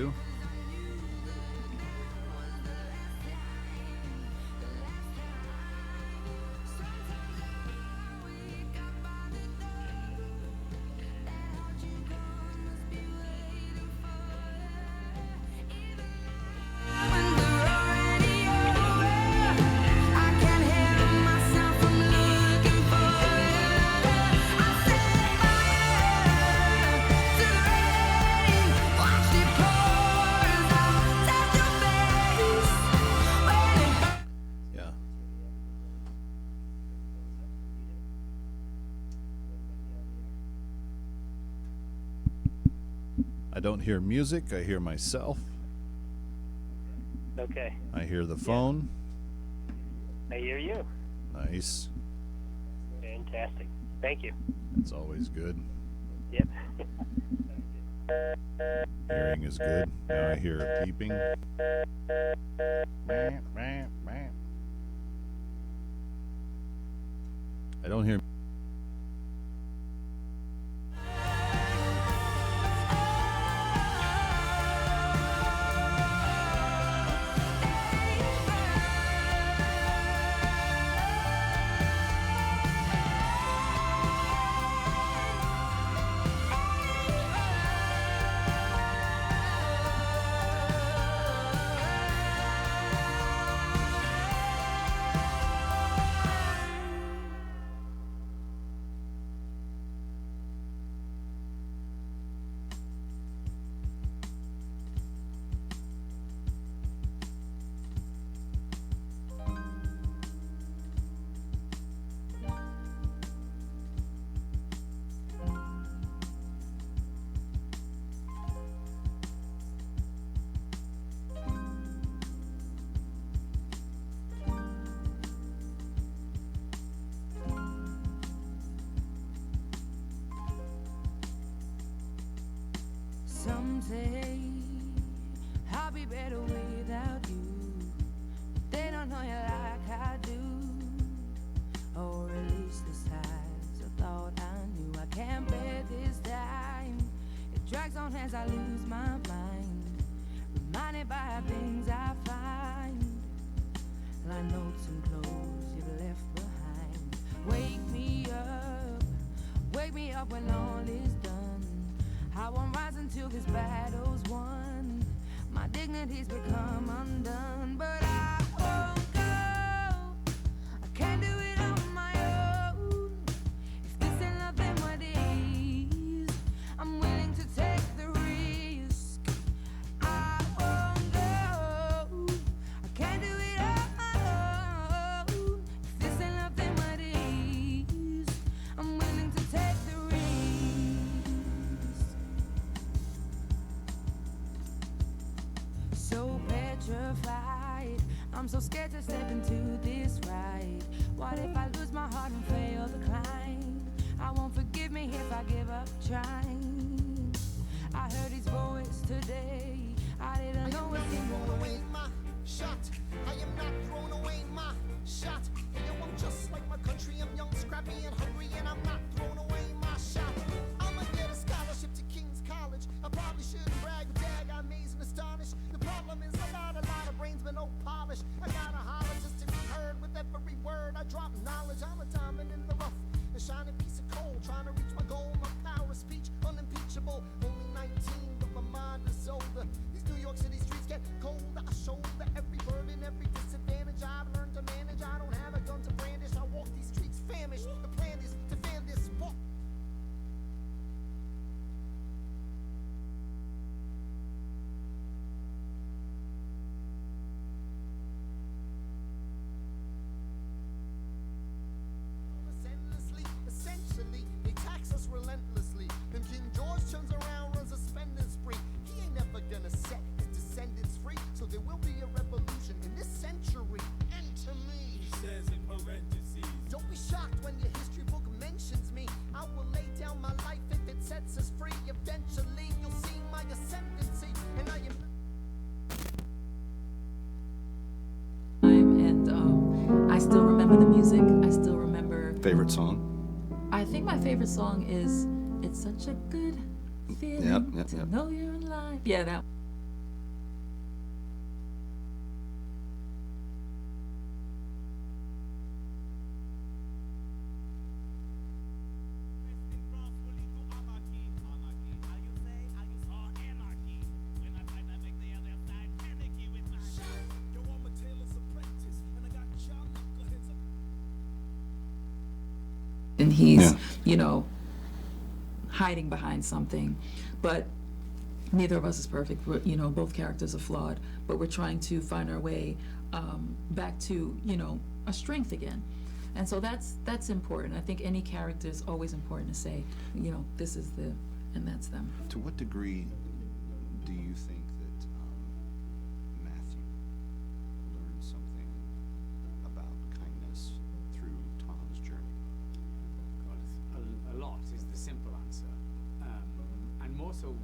too. I don't hear music. I hear myself. Okay. I hear the phone. I hear you. Nice. Fantastic. Thank you. That's always good. Yep. Hearing is good. Now I hear a beeping. I don't hear. Someday I'll be better without you. They don't know you like I do, or at least the size I thought I knew. I can't bear this time. It drags on as I lose my mind, reminded by things I find, like notes and clothes you've left behind. Wake me up when all is done. I won't rise until this battle's won. My dignity's become undone, but I won't go. I can't do it on my own. If this ain't love, then what is? I'm willing to take the risk. I won't go. I can't do it on my own. If this ain't love, then what is? I'm willing to take the risk. So petrified, I'm so scared to step into this ride. What if I lose my heart and fail the climb? I won't forgive me if I give up trying. I heard his voice today. I didn't know a single word. My shot, I am not thrown away. My shot, I'm just like my country. I'm young, scrappy, and hungry, and I'm not thrown away. My shot, I'ma get a scholarship to King's College. I probably shouldn't brag, but dag, I'm amazed and astonished. The problem is a lot of brains, but no polish. I gotta holler just to be heard with every word. I drop knowledge. I'm a diamond in the rough, a shining piece of coal, trying to reach my goal. My power of speech unimpeachable. Only 19, but my mind is older. These New York City streets get colder. I shoulder every burden, every disadvantage. I've learned to manage. I don't have a gun to brandish. I walk these streets famished. The plan is to fan this walk. Essentially, they tax us relentlessly. And King George turns around, runs a spending spree. He ain't never gonna set his descendants free. So there will be a revolution in this century. Enter me. He says in parentheses. Don't be shocked when your history book mentions me. I will lay down my life if it sets us free. Eventually, you'll see my ascendancy. And I am. And I still remember the music. I still remember. Favorite song? I think my favorite song is "It's Such a Good Feeling Yep. to Know You're Alive." Yeah, that. he's, hiding behind something. But neither of us is perfect. Both characters are flawed, but we're trying to find our way back to, a strength again. And so that's important. I think any character is always important to say, this is and that's them. To what degree do you think that Matthew learned something about kindness through Tom's journey? A lot is the simple answer. And more so,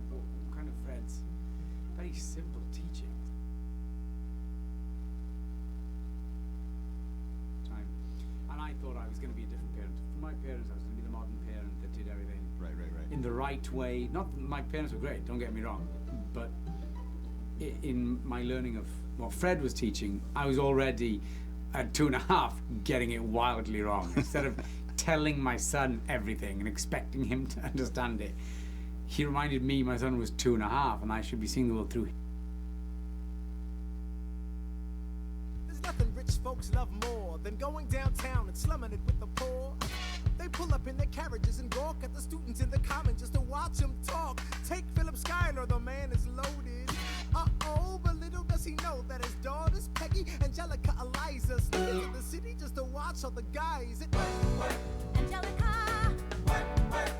kind of Fred's very simple teaching. And I thought I was going to be a different parent. For my parents, I was going to be the modern parent that did everything Right. in the right way. Not that my parents were great, don't get me wrong, but in my learning of what Fred was teaching, I was already at 2.5 getting it wildly wrong. Instead of telling my son everything and expecting him to understand it, he reminded me my son was 2.5 and I should be seeing the world through him. There's nothing rich folks love more than going downtown and slumming it with the poor. They pull up in their carriages and gawk at the students in the common just to watch them talk. Take Philip Schuyler, the man is loaded. Uh-oh, but little does he know that his daughters, Peggy, Angelica, Eliza, sneak into the city just to watch all the guys. Angelica,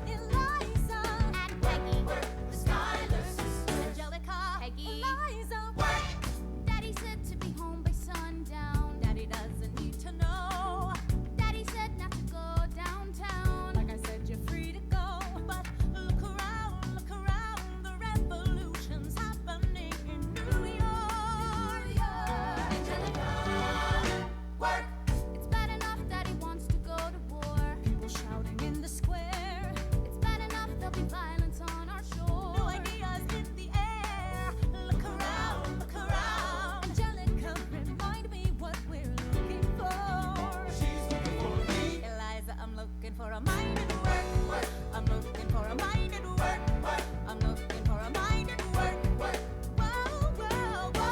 Eliza, and Peggy, the Schuyler sisters. Angelica, Peggy, Eliza, Daddy said to be home by sundown. Daddy doesn't need to know. Daddy said not to go downtown. Like I said, you're free to go, but look around, the revolution's happening in New York. Angelica, work. It's bad enough that he wants to go to war. People shouting in the square. It's bad enough there'll be violence on our shore. No ideas in the air. Look around. Angelica, remind me what we're looking for. She's looking for me. Eliza, I'm looking for a mind at work. I'm looking for a mind at work. I'm looking for a mind at work. Whoa,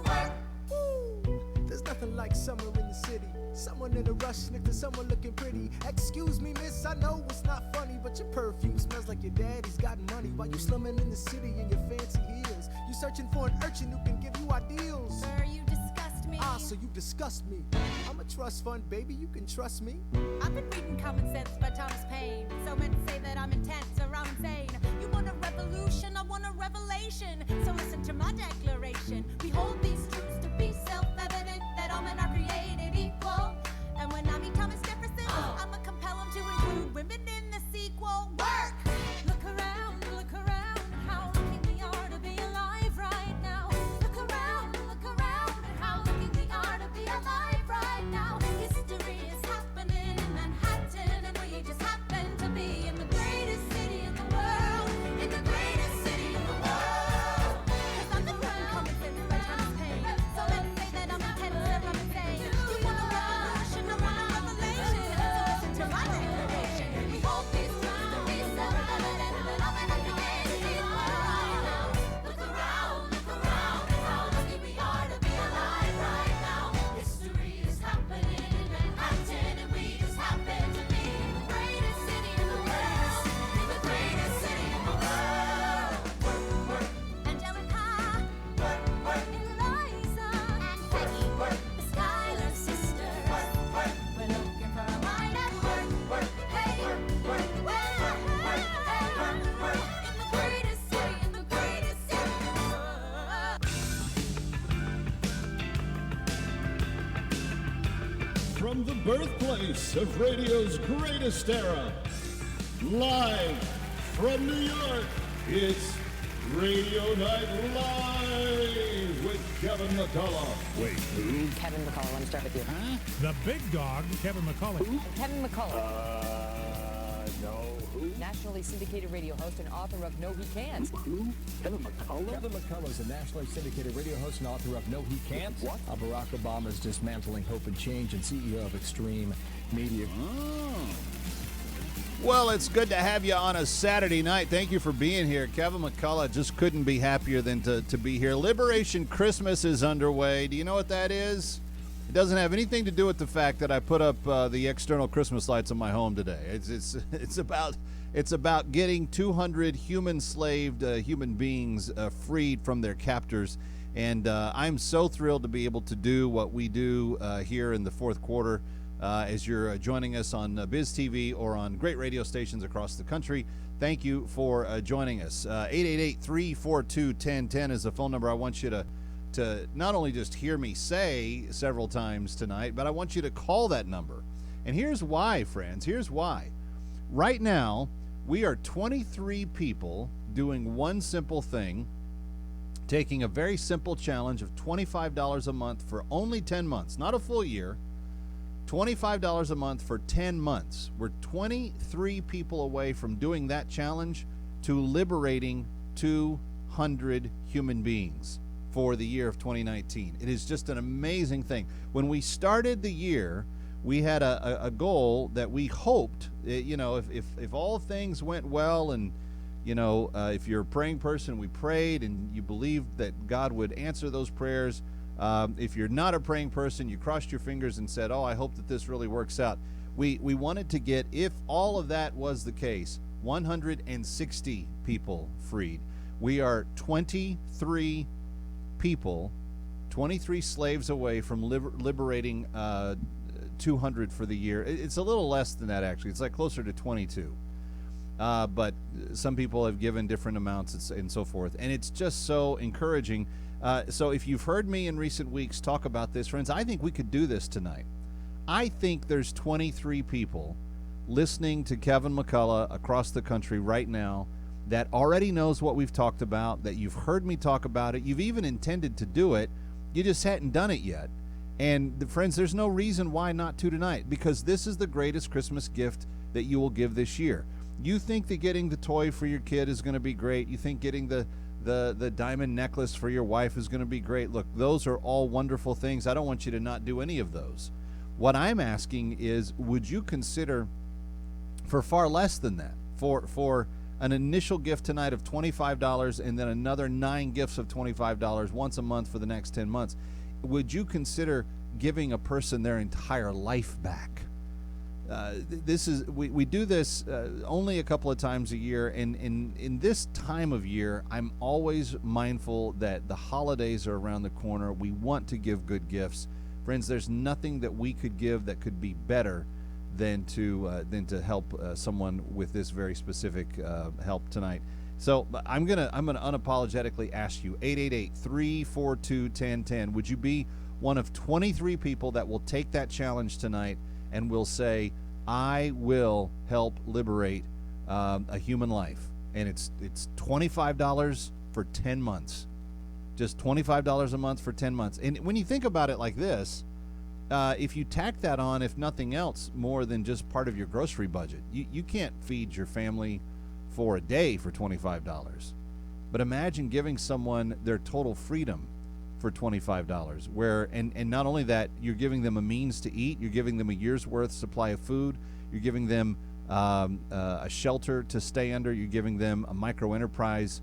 work. Ooh, there's nothing like summer in the city. Someone in a rush next to someone looking pretty. Excuse me, miss, I know it's not funny, but your perfume smells like your daddy's got money. While you slumming in the city in your fancy heels, you searching for an urchin who can give you ideals. Sir, you disgust me. So you disgust me. I'm a trust fund, baby, you can trust me. I've been reading Common Sense by Thomas Paine. So men say that I'm intense or I'm insane. You want a revolution, I want a revelation. So listen to my declaration. We hold these truths to be self-evident, that all men are created equal. And when I meet Thomas Jefferson, I'ma compel him to include women in the sequel. Work! Look around, how lucky we are to be alive right now. Look around, how lucky we are to be alive right now. History is happening in Manhattan, and we just happen to be in the greatest city in the world. In the greatest city in the world. 'Cause I'm the Common Sense by Thomas Paine. So let's say that I'm intense or I'm insane. You want a revolution, I want a revelation. So listen to my declaration. We hold these truths to be self-evident, that all men are created equal. Look around, how lucky we are to be alive right now. History is happening in Manhattan, and we just happen to be in the greatest city in the world. In the greatest city in the world. Angelica, Eliza, and Peggy, the Schuyler sisters. We're looking for a mind at work. Hey, in the greatest city, in the greatest city in the world. From the birthplace of radio's greatest era, live from New York, it's Radio Night Live with Kevin McCullough. Wait, who? Kevin McCullough, let me start with you. The big dog, Kevin McCullough. Kevin McCullough, No, who? nationally syndicated radio host and author of No He Can't. Who? Kevin McCullough? Kevin McCullough is a nationally syndicated radio host and author of No He Can't. What? Barack Obama's Dismantling Hope and Change and CEO of Extreme Media. Well, it's good to have you on a Saturday night. Thank you for being here. Kevin McCullough just couldn't be happier than to be here. Liberation Christmas is underway. Do you know what that is? It doesn't have anything to do with the fact that I put up the external Christmas lights on my home today. It's about getting 200 human-slaved human beings freed from their captors. And I'm so thrilled to be able to do what we do here in the fourth quarter as you're joining us on Biz TV or on great radio stations across the country. Thank you for joining us. 888-342-1010 is the phone number I want you to not only just hear me say several times tonight, but I want you to call that number. And here's why, friends. Here's why. Right now, we are 23 people doing one simple thing, taking a very simple challenge of $25 a month for only 10 months, not a full year, $25 a month for 10 months. We're 23 people away from doing that challenge to liberating 200 human beings for the year of 2019. It is just an amazing thing. When we started the year, we had a goal that we hoped, if all things went well and, if you're a praying person, we prayed and you believed that God would answer those prayers. If you're not a praying person, you crossed your fingers and said, I hope that this really works out. We wanted to get, if all of that was the case, 160 people freed. We are 23 people, 23 slaves away from liberating 200 for the year. It's a little less than that, actually. It's like closer to 22. But some people have given different amounts and so forth. And it's just so encouraging. So if you've heard me in recent weeks talk about this, friends, I think we could do this tonight. I think there's 23 people listening to Kevin McCullough across the country right now that already knows what we've talked about, that you've heard me talk about it. You've even intended to do it. You just hadn't done it yet. And friends, there's no reason why not to tonight, because this is the greatest Christmas gift that you will give this year. You think that getting the toy for your kid is going to be great. You think getting the diamond necklace for your wife is going to be great. Look, those are all wonderful things. I don't want you to not do any of those. What I'm asking is, would you consider for far less than that, for an initial gift tonight of $25 and then another 9 gifts of $25 once a month for the next 10 months, would you consider giving a person their entire life back? We do this only a couple of times a year, and in this time of year, I'm always mindful that the holidays are around the corner. We want to give good gifts. Friends, there's nothing that we could give that could be better than to help someone with this very specific help tonight. So I'm gonna unapologetically ask you, 888-342-1010. Would you be one of 23 people that will take that challenge tonight and will say, I will help liberate a human life? And it's $25 for 10 months. Just $25 a month for 10 months. And when you think about it like this, if you tack that on, if nothing else, more than just part of your grocery budget, you can't feed your family for a day for $25. But imagine giving someone their total freedom for $25, where and not only that, you're giving them a means to eat, you're giving them a year's worth supply of food, you're giving them a shelter to stay under, you're giving them a micro enterprise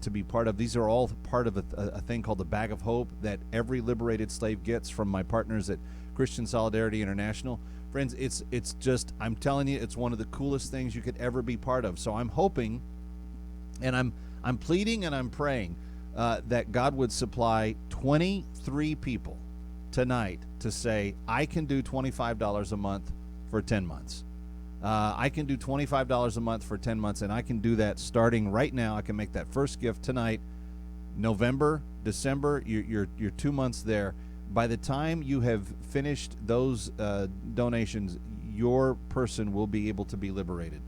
to be part of. These are all part of a thing called the Bag of Hope that every liberated slave gets from my partners at Christian Solidarity International. Friends, it's just, I'm telling you, it's one of the coolest things you could ever be part of. So I'm hoping, and I'm pleading and I'm praying that God would supply 23 people tonight to say, I can do $25 a month for 10 months. I can do $25 a month for 10 months, and I can do that starting right now. I can make that first gift tonight. November, December, you're 2 months there. By the time you have finished those donations, your person will be able to be liberated.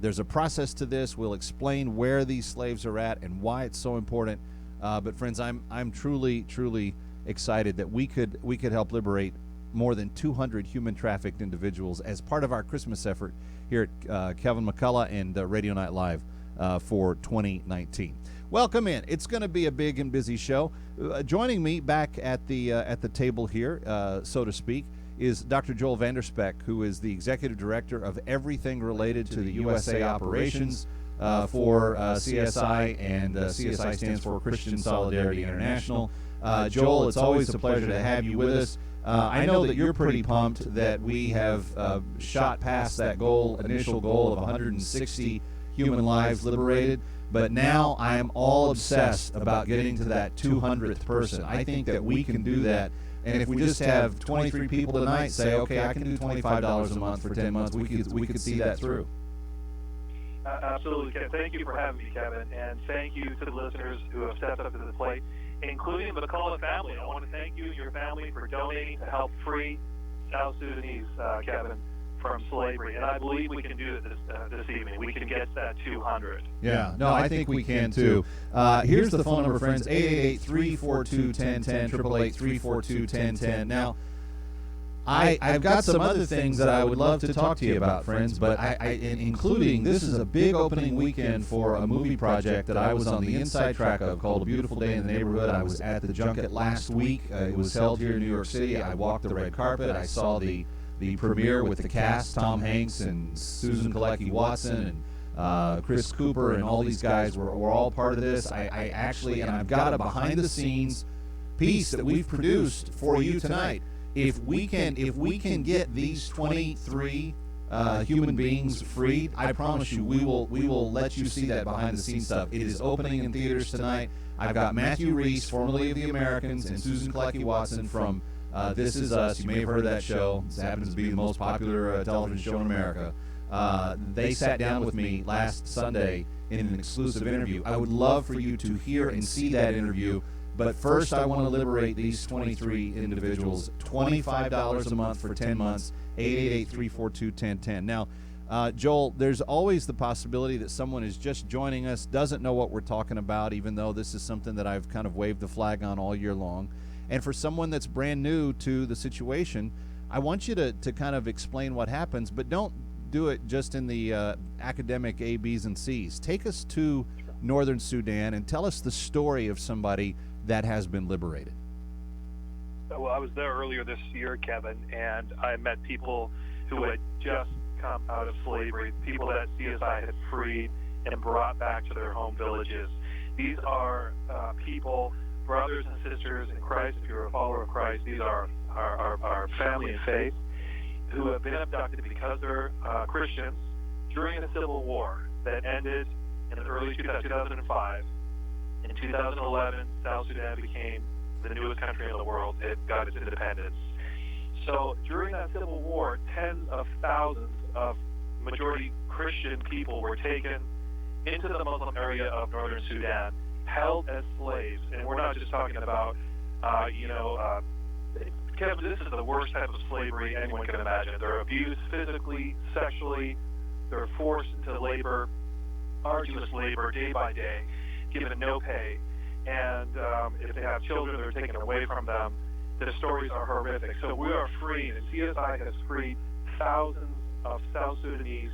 There's a process to this. We'll explain where these slaves are at and why it's so important. But friends, I'm truly excited that we could help liberate more than 200 human trafficked individuals as part of our Christmas effort here at Kevin McCullough and Radio Night Live for 2019. Welcome in. It's going to be a big and busy show. Joining me back at the table here, so to speak, is Dr. Joel VanderSpek, who is the Executive Director of everything related to the USA operations for CSI, and CSI stands for Christian Solidarity International. Joel, it's always a pleasure to have you with us. I know that you're pretty pumped that we have shot past that initial goal of 160 human lives liberated, but now I am all obsessed about getting to that 200th person. I think that we can do that, and if we just have 23 people tonight say, okay, I can do $25 a month for 10 months, we could see that through. Absolutely, Kevin. Thank you for having me, Kevin, and thank you to the listeners who have stepped up to the plate, including the McCullough family. I want to thank you and your family for donating to help free South Sudanese, Kevin, from slavery. And I believe we can do it this evening. We can get that 200. Yeah, no, I think we can too. Here's the phone number, friends, 888-342-1010, 888-342-1010. Now, I've got some other things that I would love to talk to you about, friends, but including this is a big opening weekend for a movie project that I was on the inside track of called A Beautiful Day in the Neighborhood. I was at the junket last week. It was held here in New York City. I walked the red carpet. I saw the premiere with the cast, Tom Hanks and Susan Kalecki Watson and Chris Cooper, and all these guys were all part of this. I actually, and I've got a behind-the-scenes piece that we've produced for you tonight. If we can get these 23 human beings freed, I promise you, we will let you see that behind-the-scenes stuff. It is opening in theaters tonight. I've got Matthew Reese, formerly of The Americans, and Susan Kalecki Watson from This Is Us. You may have heard of that show. This happens to be the most popular television show in America. They sat down with me last Sunday in an exclusive interview. I would love for you to hear and see that interview. But first, I want to liberate these 23 individuals. $25 a month for 10 months, 888-342-1010. Now, Joel, there's always the possibility that someone is just joining us, doesn't know what we're talking about, even though this is something that I've kind of waved the flag on all year long. And for someone that's brand new to the situation, I want you to kind of explain what happens, but don't do it just in the academic A, B's, and C's. Take us to Northern Sudan and tell us the story of somebody that has been liberated. Well, I was there earlier this year, Kevin, and I met people who had just come out of slavery, people that CSI had freed and brought back to their home villages. These are people, brothers and sisters in Christ. If you're a follower of Christ, these are our family in faith who have been abducted because they're Christians during a civil war that ended in the early 2005. In 2011, South Sudan became the newest country in the world. It got its independence. So during that civil war, tens of thousands of majority Christian people were taken into the Muslim area of Northern Sudan, held as slaves. And we're not just talking about, Kevin, this is the worst type of slavery anyone can imagine. They're abused physically, sexually. They're forced into labor, arduous labor, day by day, given no pay, and if they have children, they're taken away from them. The stories are horrific. So we are free, and CSI has freed thousands of South Sudanese.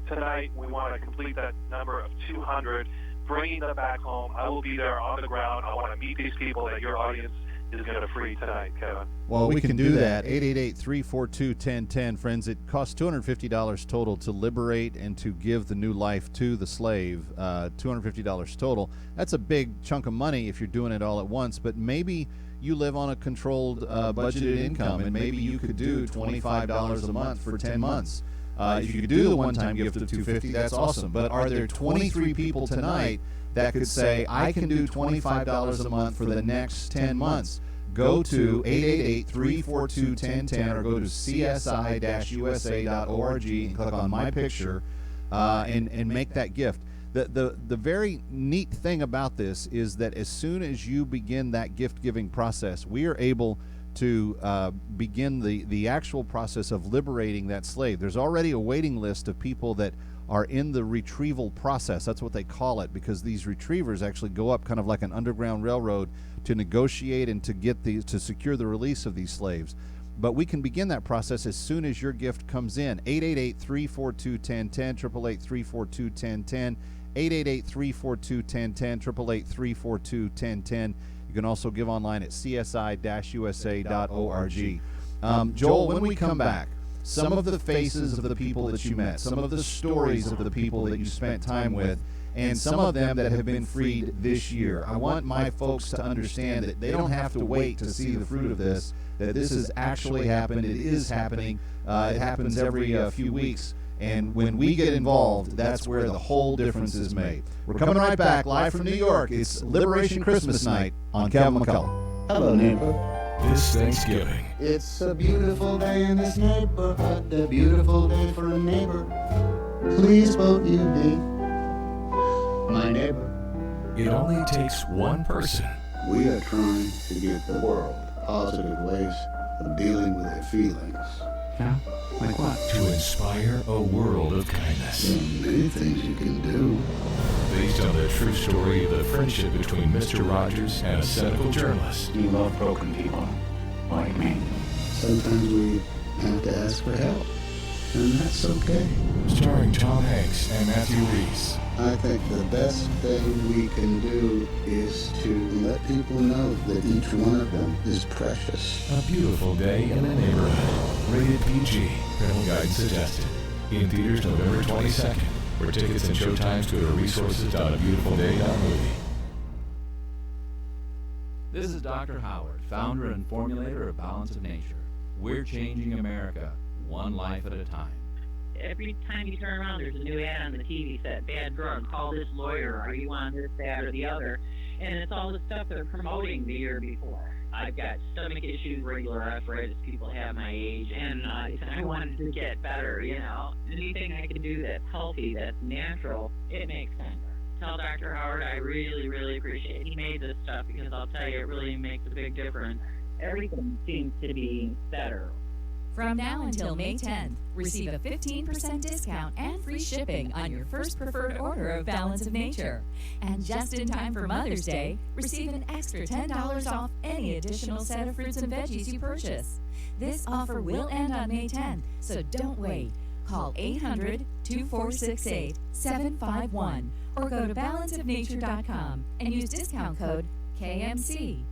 Tonight, we want to complete that number of 200, bringing them back home. I will be there on the ground. I want to meet these people that your audience is going to free tonight, Kevin. Well, we can do that. 888-342-1010, friends. It costs $250 total to liberate and to give the new life to the slave. $250 total. That's a big chunk of money if you're doing it all at once, but maybe you live on a controlled budgeted income, and maybe you could do $25 a month for 10 months. If you could do the one-time gift of $250, that's awesome. But are there 23 people tonight that could say, I can do $25 a month for the next 10 months? Go to 888-342-1010 or go to csi-usa.org and click on My Picture and make that gift. The very neat thing about this is that as soon as you begin that gift-giving process, we are able to begin the actual process of liberating that slave. There's already a waiting list of people that are in the retrieval process. That's what they call it, because these retrievers actually go up kind of like an underground railroad to negotiate and to secure the release of these slaves. But we can begin that process as soon as your gift comes in. 888-342-1010, 888-342-1010, 888-342-1010, 888-342-1010. You can also give online at csi-usa.org. Joel, when we come back, some of the faces of the people that you met, some of the stories of the people that you spent time with, and some of them that have been freed this year. I want my folks to understand that they don't have to wait to see the fruit of this, that this has actually happened. It is happening. It happens every few weeks. And when we get involved, that's where the whole difference is made. We're coming right back, live from New York. It's Liberation Christmas night on Kevin McCullough. Hello, neighbor. This Thanksgiving. It's a beautiful day in this neighborhood, a beautiful day for a neighbor. Please won't you be my neighbor? It only takes one person. We are trying to give the world positive ways of dealing with their feelings. Yeah? Like what? To inspire a world of kindness. There are many things you can do. Based on the true story of the friendship between Mr. Rogers and a cynical journalist. You love broken people, like me. Sometimes we have to ask for help, and that's okay. Starring Tom Hanks and Matthew Reese. I think the best thing we can do is to let people know that each one of them is precious. A beautiful day in a neighborhood. Rated PG. Parental guidance suggested. In theaters November 22nd. For tickets and showtimes, go to resources.abeautifulday.movie. This is Dr. Howard, founder and formulator of Balance of Nature. We're changing America, one life at a time. Every time you turn around, there's a new ad on the TV set. Bad drug, call this lawyer, are you on this, that, or the other? And it's all the stuff they're promoting the year before. I've got stomach issues, regular arthritis, people have my age, and I wanted to get better, you know. Anything I can do that's healthy, that's natural, it makes sense. Tell Dr. Howard I really, really appreciate it. He made this stuff because I'll tell you, it really makes a big difference. Everything seems to be better. From now until May 10th, receive a 15% discount and free shipping on your first preferred order of Balance of Nature. And just in time for Mother's Day, receive an extra $10 off any additional set of fruits and veggies you purchase. This offer will end on May 10th, so don't wait. Call 800-2468-751 or go to balanceofnature.com and use discount code KMC.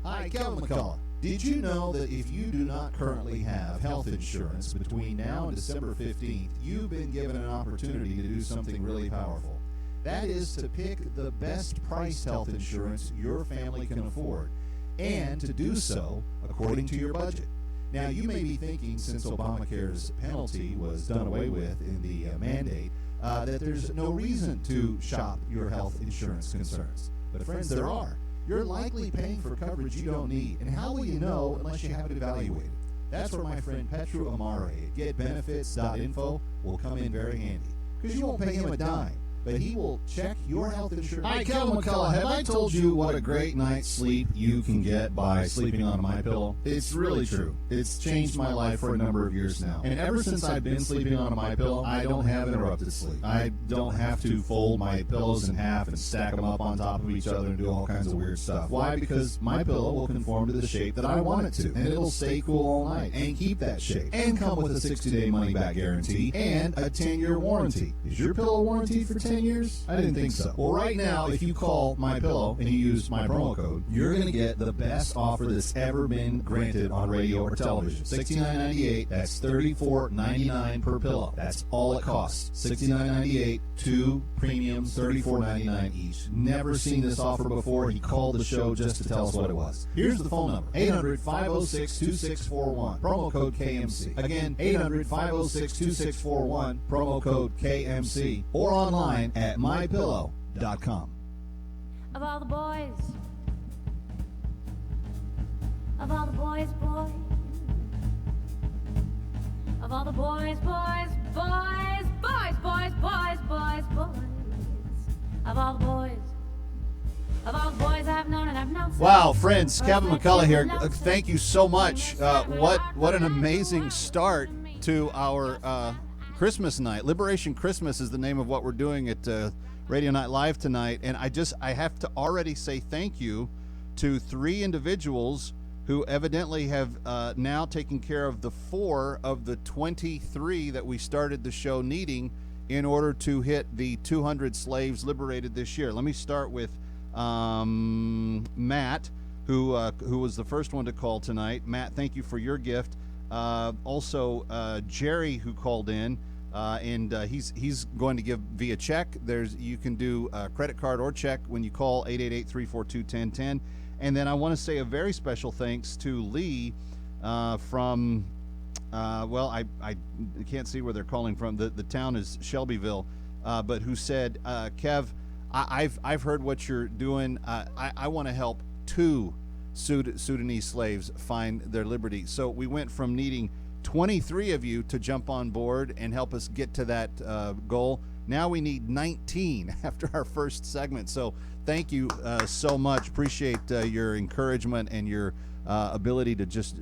Hi, Kevin McCullough. Did you know that if you do not currently have health insurance between now and December 15th, you've been given an opportunity to do something really powerful? That is to pick the best priced health insurance your family can afford, and to do so according to your budget. Now, you may be thinking, since Obamacare's penalty was done away with in the mandate, that there's no reason to shop your health insurance concerns. But friends, there are. You're likely paying for coverage you don't need, and how will you know unless you have it evaluated? That's where my friend Petru Amare at getbenefits.info will come in very handy, because you won't pay him a dime, but he will check your health insurance. Hi, Kevin McCullough. Have I told you what a great night's sleep you can get by sleeping on MyPillow? It's really true. It's changed my life for a number of years now. And ever since I've been sleeping on a MyPillow, I don't have interrupted sleep. I don't have to fold my pillows in half and stack them up on top of each other and do all kinds of weird stuff. Why? Because MyPillow will conform to the shape that I want it to, and it'll stay cool all night and keep that shape, and come with a 60-day money-back guarantee and a 10-year warranty. Is your pillow warranted for 10 years? I didn't think so. Well, right now, if you call MyPillow and you use my promo code, you're going to get the best offer that's ever been granted on radio or television. $69.98. That's $34.99 per pillow. That's all it costs. $69.98, 2 premiums, $34.99 each. Never seen this offer before. He called the show just to tell us what it was. Here's the phone number: 800-506-2641. Promo code KMC. Again, 800-506-2641. Promo code KMC. Or online at mypillow.com. Of all the boys, of all the boys, of all the boys, of all the boys I've known and I've known. Wow, friends, Kevin McCullough here. Thank you so much. What an amazing start to our Christmas night. Liberation Christmas is the name of what we're doing at Radio Night Live tonight, and I have to already say thank you to 3 individuals who evidently have now taken care of the 4 of the 23 that we started the show needing in order to hit the 200 slaves liberated this year. Let me start with Matt, who was the first one to call tonight. Matt, thank you for your gift. Also, Jerry, who called in, and he's going to give via check. You can do credit card or check when you call 888-342-1010. And then I want to say a very special thanks to Lee from, I can't see where they're calling from. The town is Shelbyville, but who said, Kev, I've heard what you're doing. I want to help 2 Sudanese slaves find their liberty. So we went from needing 23 of you to jump on board and help us get to that goal. Now we need 19 after our first segment. So thank you so much. Appreciate your encouragement and your ability to just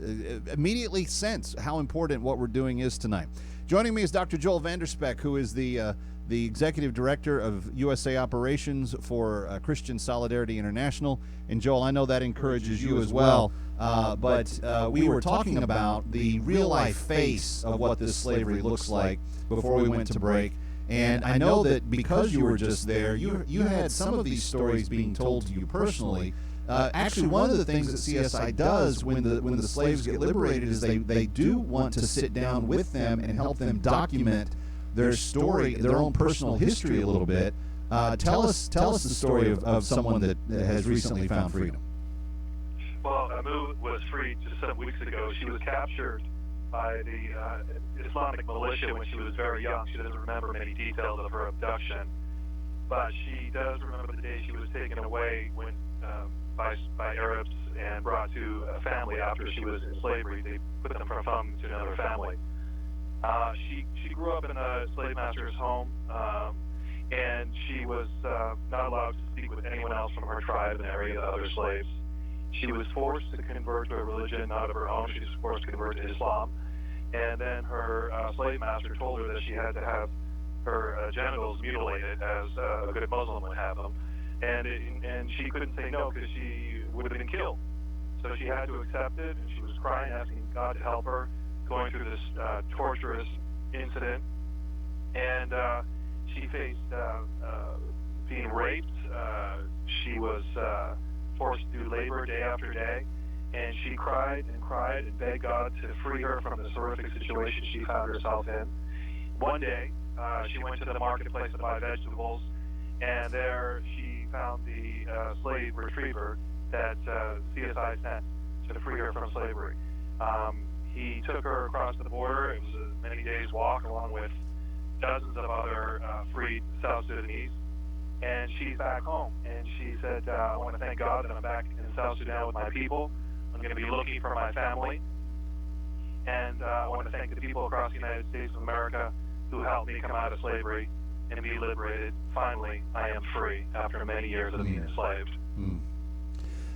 immediately sense how important what we're doing is tonight. Joining me is Dr. Joel VanderSpek, who is the Executive Director of USA Operations for Christian Solidarity International. And Joel, I know that encourages you as well. But we were talking about the real-life face of what this slavery looks like before we went to break. And I know that because you were just there, you had some of these stories being told to you personally. Actually, one of the things that CSI does when the slaves get liberated is they do want to sit down with them and help them document their story, their own personal history a little bit. Tell us the story of someone that has recently found freedom. Well, Amu was freed just some weeks ago. She was captured by the Islamic militia when she was very young. She doesn't remember many details of her abduction, but she does remember the day she was taken away when by Arabs and brought to a family after she was in slavery. They put them from to another family. She grew up in a slave master's home, and she was not allowed to speak with anyone else from her tribe and any of the other slaves. She was forced to convert to a religion not of her own. She was forced to convert to Islam. And then her slave master told her that she had to have her genitals mutilated as a good Muslim would have them. And she couldn't say no because she would have been killed. So she had to accept it, and she was crying, asking God to help her, going through this torturous incident. And she faced being raped. She was forced to do labor day after day, and she cried and begged God to free her from this horrific situation she found herself in. One day, she went to the marketplace to buy vegetables, and there she found the slave retriever that CSI sent to free her from slavery. He took her across the border. It was a many days walk along with dozens of other freed South Sudanese. And she's back home. And she said, I want to thank God that I'm back in South Sudan with my people. I'm going to be looking for my family. And I want to thank the people across the United States of America who helped me come out of slavery and be liberated. Finally, I am free after many years of being enslaved.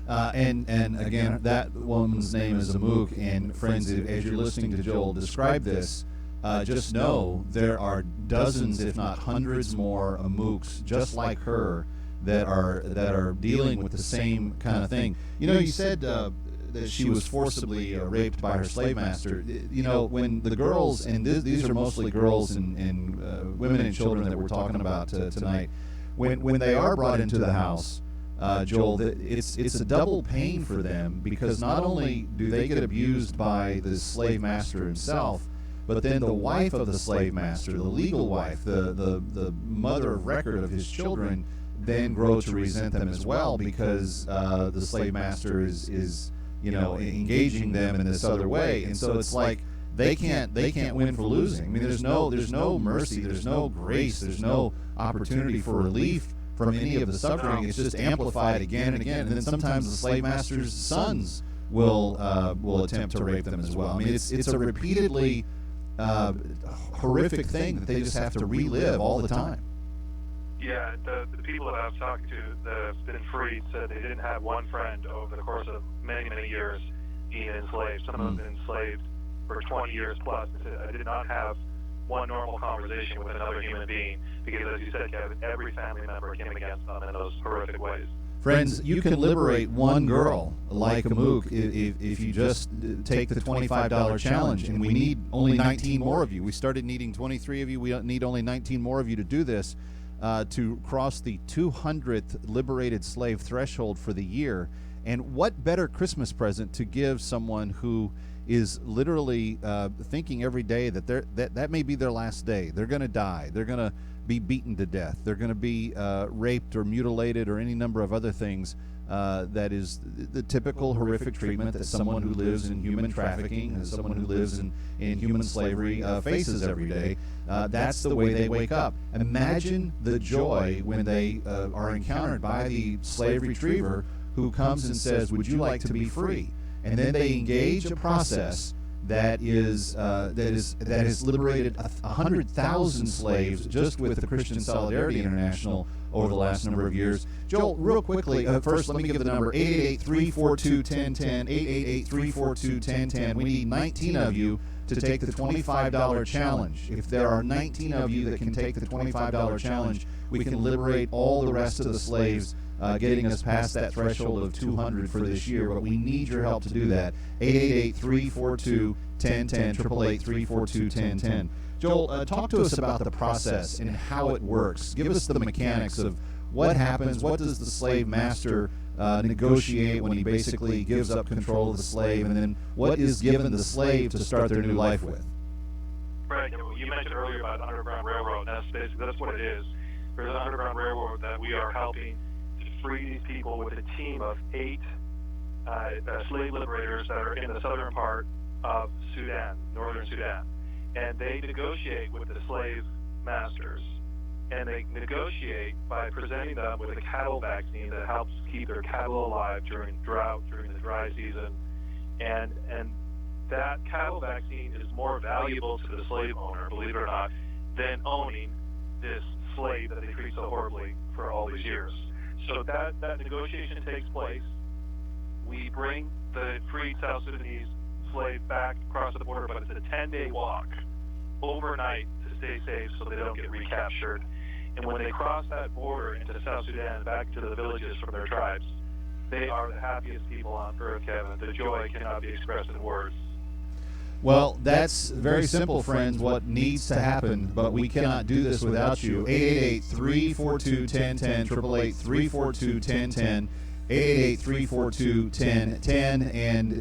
And again, that woman's name is Amuk. And friends, as you're listening to Joel describe this, just know there are dozens, if not hundreds, more Amuks just like her that are dealing with the same kind of thing. You know, you said that she was forcibly raped by her slave master. You know, when the girls, and these are mostly girls and women and children that we're talking about tonight, when they are brought into the house, Joel, it's a double pain for them, because not only do they get abused by the slave master himself, but then the wife of the slave master, the legal wife, the mother of record of his children, then grow to resent them as well, because the slave master is engaging them in this other way. And so it's like they can't win for losing. I mean, there's no mercy, there's no grace, there's no opportunity for relief from any of the suffering. It's just amplified again and again. And then sometimes the slave master's sons will attempt to rape them as well. I mean, it's a repeatedly horrific thing that they just have to relive all the time. Yeah, the people that I've talked to that have been freed said they didn't have one friend over the course of many, many years being enslaved. Some of them have been enslaved for 20 years plus. They said, I did not have one normal conversation with another human being, because as you said, Kevin, every family member came against them in those horrific ways. Friends, you can liberate one girl like Amook if you just take the $25 challenge, and we need only 19 more of you. We started needing 23 of you. We need only 19 more of you to do this, to cross the 200th liberated slave threshold for the year. And what better Christmas present to give someone who is literally thinking every day that that may be their last day. They're going to die. They're going to be beaten to death. They're going to be raped or mutilated or any number of other things. That is the typical horrific treatment that someone who lives in human trafficking, and someone who lives in human slavery faces every day. That's the way they wake up. Imagine the joy when they are encountered by the slave retriever who comes and says, "Would you like to be free?" And then they engage a process that has liberated 100,000 slaves just with the Christian Solidarity International over the last number of years. Joel, real quickly, first let me give the number: 888-342-1010, 888-342-1010. We need 19 of you to take the $25 challenge. If there are 19 of you that can take the $25 challenge, we can liberate all the rest of the slaves, getting us past that threshold of 200 for this year. But we need your help to do that. 888-342-1010, 888-342-1010. Joel, talk to us about the process and how it works. Give us the mechanics of what happens. What does the slave master negotiate when he basically gives up control of the slave, and then what is given the slave to start their new life with? Right. You mentioned earlier about the Underground Railroad. That's what it is. There's an Underground Railroad that we are helping to free these people with a team of 8 slave liberators that are in the southern part of Sudan, northern Sudan. And they negotiate with the slave masters. And they negotiate by presenting them with a cattle vaccine that helps keep their cattle alive during drought, during the dry season. And that cattle vaccine is more valuable to the slave owner, believe it or not, than owning this slave that they treat so horribly for all these years. So that negotiation takes place. We bring the freed South Sudanese slave back across the border, but it's a 10-day walk overnight to stay safe so they don't get recaptured. And when they cross that border into South Sudan, back to the villages from their tribes, they are the happiest people on earth, Kevin. The joy cannot be expressed in words. Well, that's very simple, friends, what needs to happen, but we cannot do this without you. 888-342-1010, 888-342-1010, 888-342-1010, and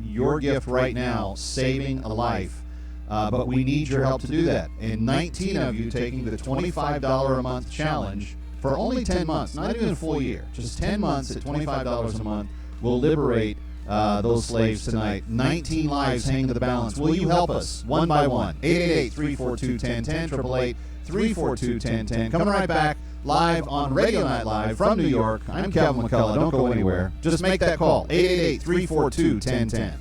your gift right now, saving a life. But we need your help to do that. And 19 of you taking the $25 a month challenge for only 10 months, not even a full year, just 10 months at $25 a month, will liberate those slaves tonight. 19 lives hang in the balance. Will you help us one by one? 888-342-1010, 888-342-1010. Coming right back, live on Radio Night Live from New York. I'm Calvin McCullough. Don't go anywhere. Just make that call. 888-342-1010.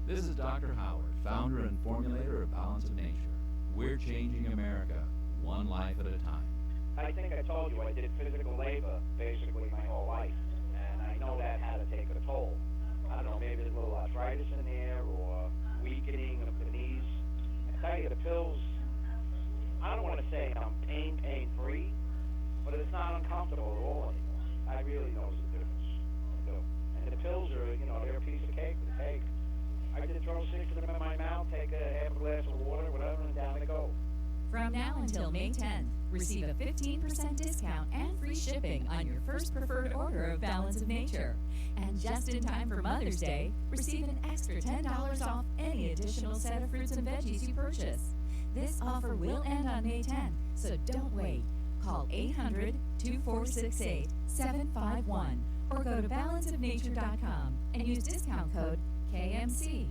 This is Dr. Howard, founder and formulator of Balance of Nature. We're changing America, one life at a time. I think I told you I did physical labor basically my whole life, and I know that had to take a toll. I don't know, maybe there's a little arthritis in there or weakening of the knees. I tell you, the pills, I don't want to say I'm pain-free, but it's not uncomfortable at all anymore. I really notice the difference. And the pills are, they're a piece of cake to take. I did throw 6 of them in my mouth, take a half a glass of water, whatever, and down they go. From now until May 10th, receive a 15% discount and free shipping on your first preferred order of Balance of Nature. And just in time for Mother's Day, receive an extra $10 off any additional set of fruits and veggies you purchase. This offer will end on May 10th, so don't wait. Call 800-2468-751 or go to balanceofnature.com and use discount code KMC.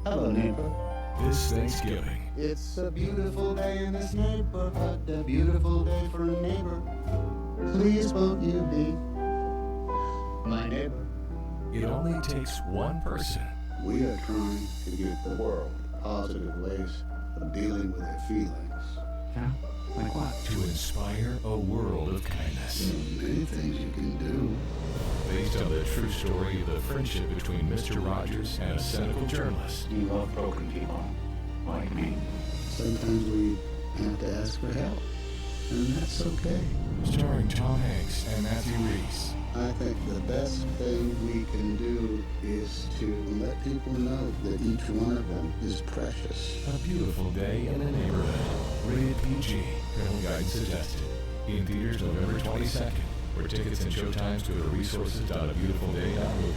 Hello, neighbor. This Thanksgiving, It's a beautiful day in this neighborhood, a beautiful day for a neighbor. Please won't you be my neighbor? it only takes one person. We are trying to give the world positive ways of dealing with their feelings. Yeah? Like what? To inspire a world of kindness. There are many things you can do. based on the true story of the friendship between Mr. Rogers and a cynical journalist. You love broken people, like me. Sometimes we have to ask for help, and that's okay. Starring Tom Hanks and Matthew Reese. I think the best thing we can do is to let people know that each one of them is precious. A Beautiful Day in the Neighborhood. Rated PG. Parental guidance suggested. In theaters November 22nd. For tickets and showtimes, go to resources.abeautifulday.movie.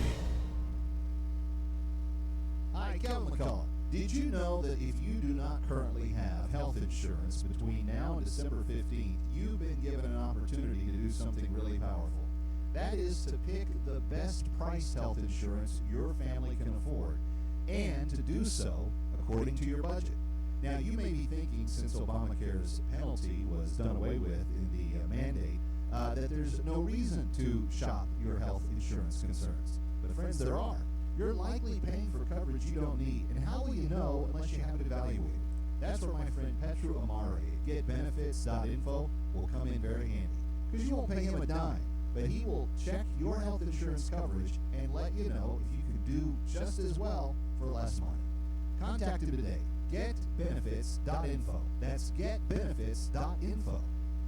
Hi, Kevin McCullough. Did you know that if you do not currently have health insurance between now and December 15th, you've been given an opportunity to do something really powerful? That is to pick the best priced health insurance your family can afford, and to do so according to your budget. Now, you may be thinking, since Obamacare's penalty was done away with in the mandate, that there's no reason to shop your health insurance concerns. But friends, there are. You're likely paying for coverage you don't need, and how will you know unless you have it evaluated? That's where my friend Petru Amare at getbenefits.info will come in very handy, because you won't pay him a dime, but he will check your health insurance coverage and let you know if you can do just as well for less money. Contact him today. Getbenefits.info. That's getbenefits.info.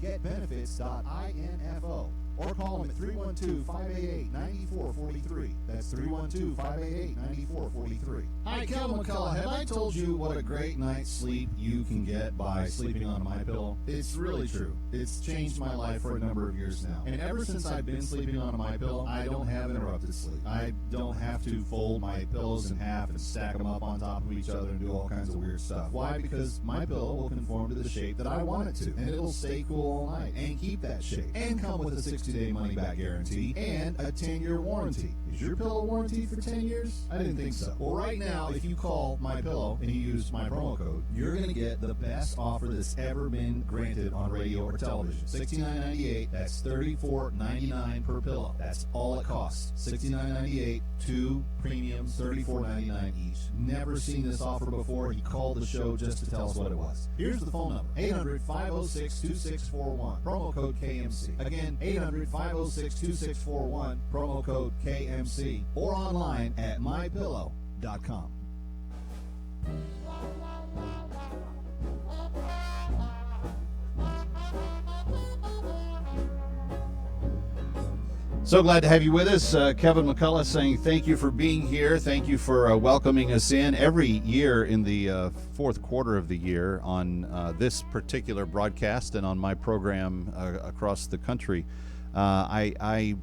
Getbenefits.info. Or call them at 312-588-9443. That's 312-588-9443. Hi, Kevin McCullough. Have I told you what a great night's sleep you can get by sleeping on MyPillow? It's really true. It's changed my life for a number of years now. And ever since I've been sleeping on MyPillow, I don't have interrupted sleep. I don't have to fold my pillows in half and stack them up on top of each other and do all kinds of weird stuff. Why? Because MyPillow will conform to the shape that I want it to. And it'll stay cool all night and keep that shape. And come with a 60-day money-back guarantee and a 10-year warranty. Is your pillow warranted for 10 years? I didn't think so. Well, right now, if you call MyPillow and you use my promo code, you're going to get the best offer that's ever been granted on radio or television. $69.98. That's $34.99 per pillow. That's all it costs. $69.98, 2 premiums, $34.99 each. Never seen this offer before. He called the show just to tell us what it was. Here's the phone number: 800-506-2641. Promo code KMC. Again, 800-506-2641. Promo code KMC. Or online at mypillow.com. So glad to have you with us. Kevin McCullough saying thank you for being here. Thank you for welcoming us in every year in the fourth quarter of the year on this particular broadcast and on my program across the country. I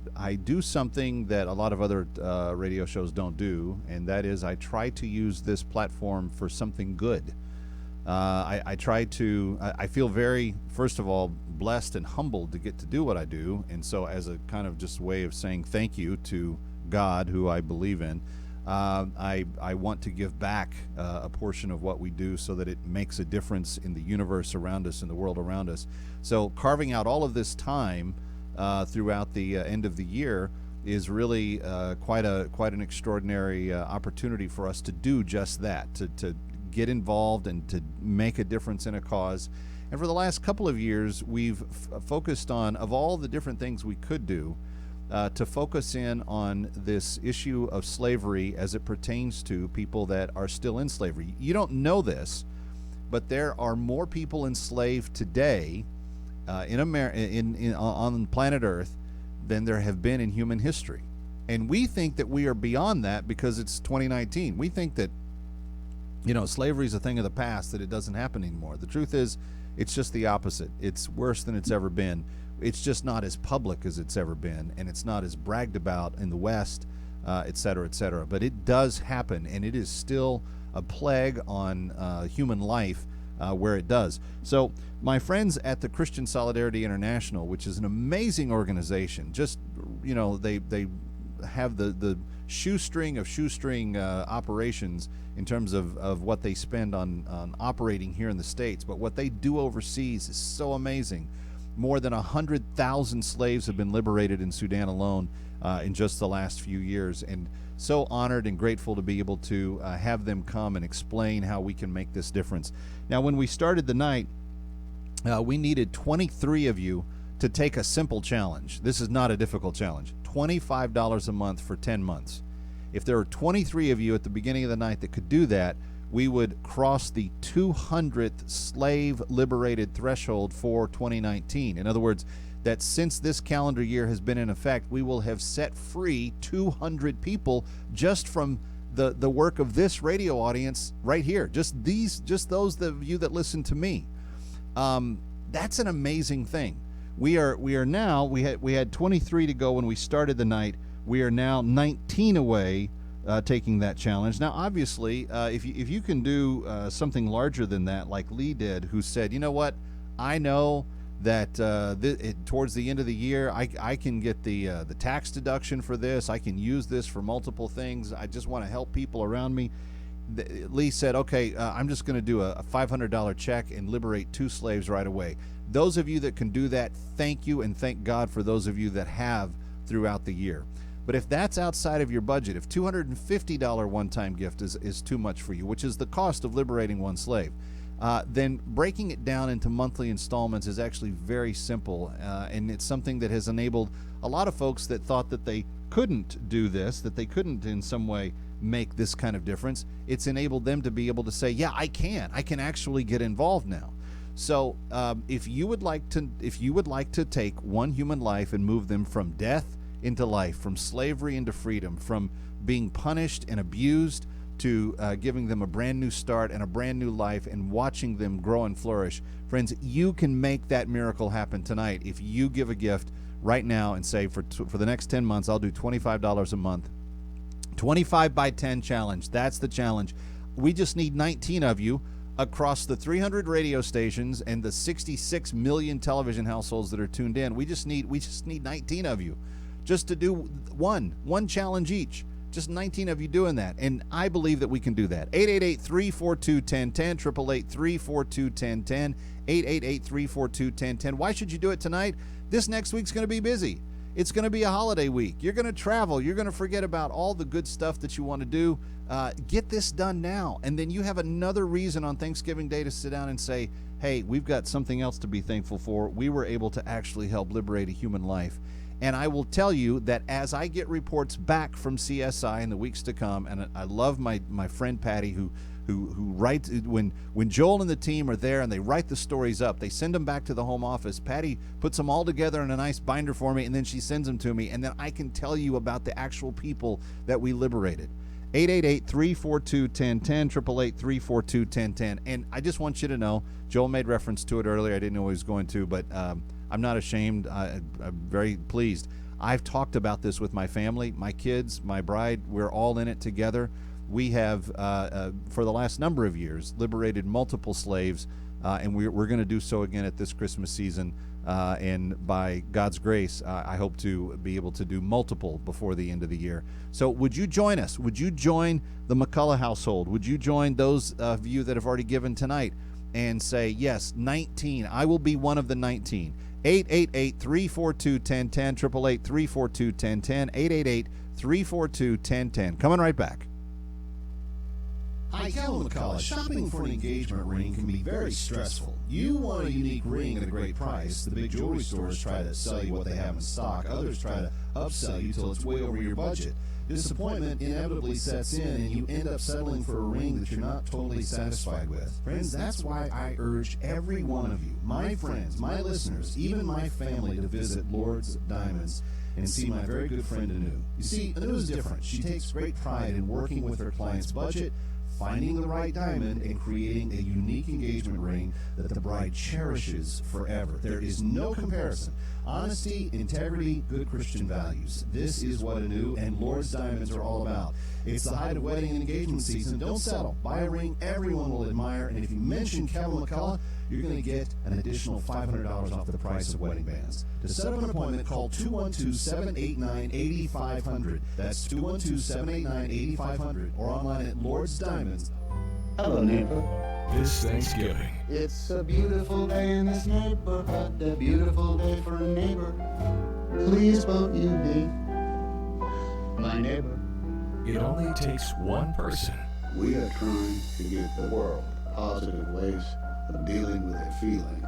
do something that a lot of other radio shows don't do, and that is I try to use this platform for something good. I feel very, first of all, blessed and humbled to get to do what I do, and so as a kind of just way of saying thank you to God, who I believe in, I want to give back a portion of what we do so that it makes a difference in the universe around us, in the world around us. So carving out all of this time throughout the end of the year is really quite an extraordinary opportunity for us to do just that, to get involved and to make a difference in a cause. And for the last couple of years, we've focused on, of all the different things we could do, to focus in on this issue of slavery as it pertains to people that are still in slavery. You don't know this, but there are more people enslaved today on planet Earth than there have been in human history. And we think that we are beyond that because it's 2019. We think that, slavery is a thing of the past, that it doesn't happen anymore. The truth is, it's just the opposite. It's worse than it's ever been. It's just not as public as it's ever been, and it's not as bragged about in the West, et cetera, et cetera. But it does happen, and it is still a plague on human life where it does. So my friends at the Christian Solidarity International, which is an amazing organization, just, they have the shoestring operations in terms of what they spend on operating here in the States, but what they do overseas is so amazing. More than 100,000 slaves have been liberated in Sudan alone in just the last few years, and so honored and grateful to be able to have them come and explain how we can make this difference. Now, when we started the night, we needed 23 of you to take a simple challenge. This is not a difficult challenge. $25 a month for 10 months. If there are 23 of you at the beginning of the night that could do that, we would cross the 200th slave liberated threshold for 2019. In other words, that since this calendar year has been in effect, we will have set free 200 people just from the work of this radio audience right here. Just those of you that listen to me. That's an amazing thing. We are now, we had 23 to go when we started the night. We are now 19 away taking that challenge. Now, obviously, if you can do something larger than that, like Lee did, who said, you know what, I know that towards the end of the year, I can get the tax deduction for this. I can use this for multiple things. I just want to help people around me. Lee said, okay, I'm just going to do a $500 check and liberate 2 slaves right away. Those of you that can do that, thank you, and thank God for those of you that have throughout the year. But if that's outside of your budget, if $250 one-time gift is too much for you, which is the cost of liberating 1 slave, then breaking it down into monthly installments is actually very simple, and it's something that has enabled a lot of folks that thought that they couldn't do this, that they couldn't in some way make this kind of difference. It's enabled them to be able to say, yeah, I can actually get involved now. So if you would like to take one human life and move them from death into life, from slavery into freedom, from being punished and abused to giving them a brand new start and a brand new life and watching them grow and flourish, friends, you can make that miracle happen tonight if you give a gift right now and say, for the next 10 months, I'll do $25 a month. 25 by 10 challenge. That's the challenge. We just need 19 of you across the 300 radio stations and the 66 million television households that are tuned in. We just need 19 of you just to do one challenge each. Just 19 of you doing that. And I believe that we can do that. 888-342-1010, 888-342-1010, 888-342-1010. Why should you do it tonight? This next week's going to be busy. It's going to be a holiday week. You're going to travel. You're going to forget about all the good stuff that you want to do. Get this done now. And then you have another reason on Thanksgiving Day to sit down and say, hey, we've got something else to be thankful for. We were able to actually help liberate a human life. And I will tell you that as I get reports back from CSI in the weeks to come, and I love my friend Patty who writes, when Joel and the team are there and they write the stories up, they send them back to the home office. Patty puts them all together in a nice binder for me, and then she sends them to me, and then I can tell you about the actual people that we liberated. 888-342-1010, 888-342-1010. And I just want you to know, Joel made reference to it earlier. I didn't know he was going to, but I'm not ashamed. I'm very pleased. I've talked about this with my family, my kids, my bride. We're all in it together. We have, for the last number of years, liberated multiple slaves, and we're going to do so again at this Christmas season. And by God's grace, I hope to be able to do multiple before the end of the year. So would you join us? Would you join the McCullough household? Would you join those of you that have already given tonight and say, yes, 19, I will be one of the 19. 888-342-1010, 888-342-1010, 888-342-1010. Coming right back. Hi, Calvin McCullough. Shopping for an engagement ring can be very stressful. You want a unique ring at a great price. The big jewelry stores try to sell you what they have in stock. Others try to upsell you till it's way over your budget. Disappointment inevitably sets in, and you end up settling for a ring that you're not totally satisfied with. Friends, that's why I urge every one of you, my friends, my listeners, even my family, to visit Lord's Diamonds and see my very good friend Anu. You see, Anu is different. She takes great pride in working with her client's budget, finding the right diamond, and creating a unique engagement ring that the bride cherishes forever. There is no comparison. Honesty, integrity, good Christian values. This is what Anu and Lord's Diamonds are all about. It's the height of wedding and engagement season. Don't settle. Buy a ring everyone will admire, and if you mention Kevin McCullough, you're going to get an additional $500 off the price of wedding bands. To set up an appointment, call 212-789-8500. That's 212-789-8500, or online at Lord's Diamonds. Hello, neighbor. This Thanksgiving, It's a beautiful day in this neighborhood, a beautiful day for a neighbor. Please won't you be my neighbor? it only takes one person. We are trying to give the world positive ways of dealing with their feelings.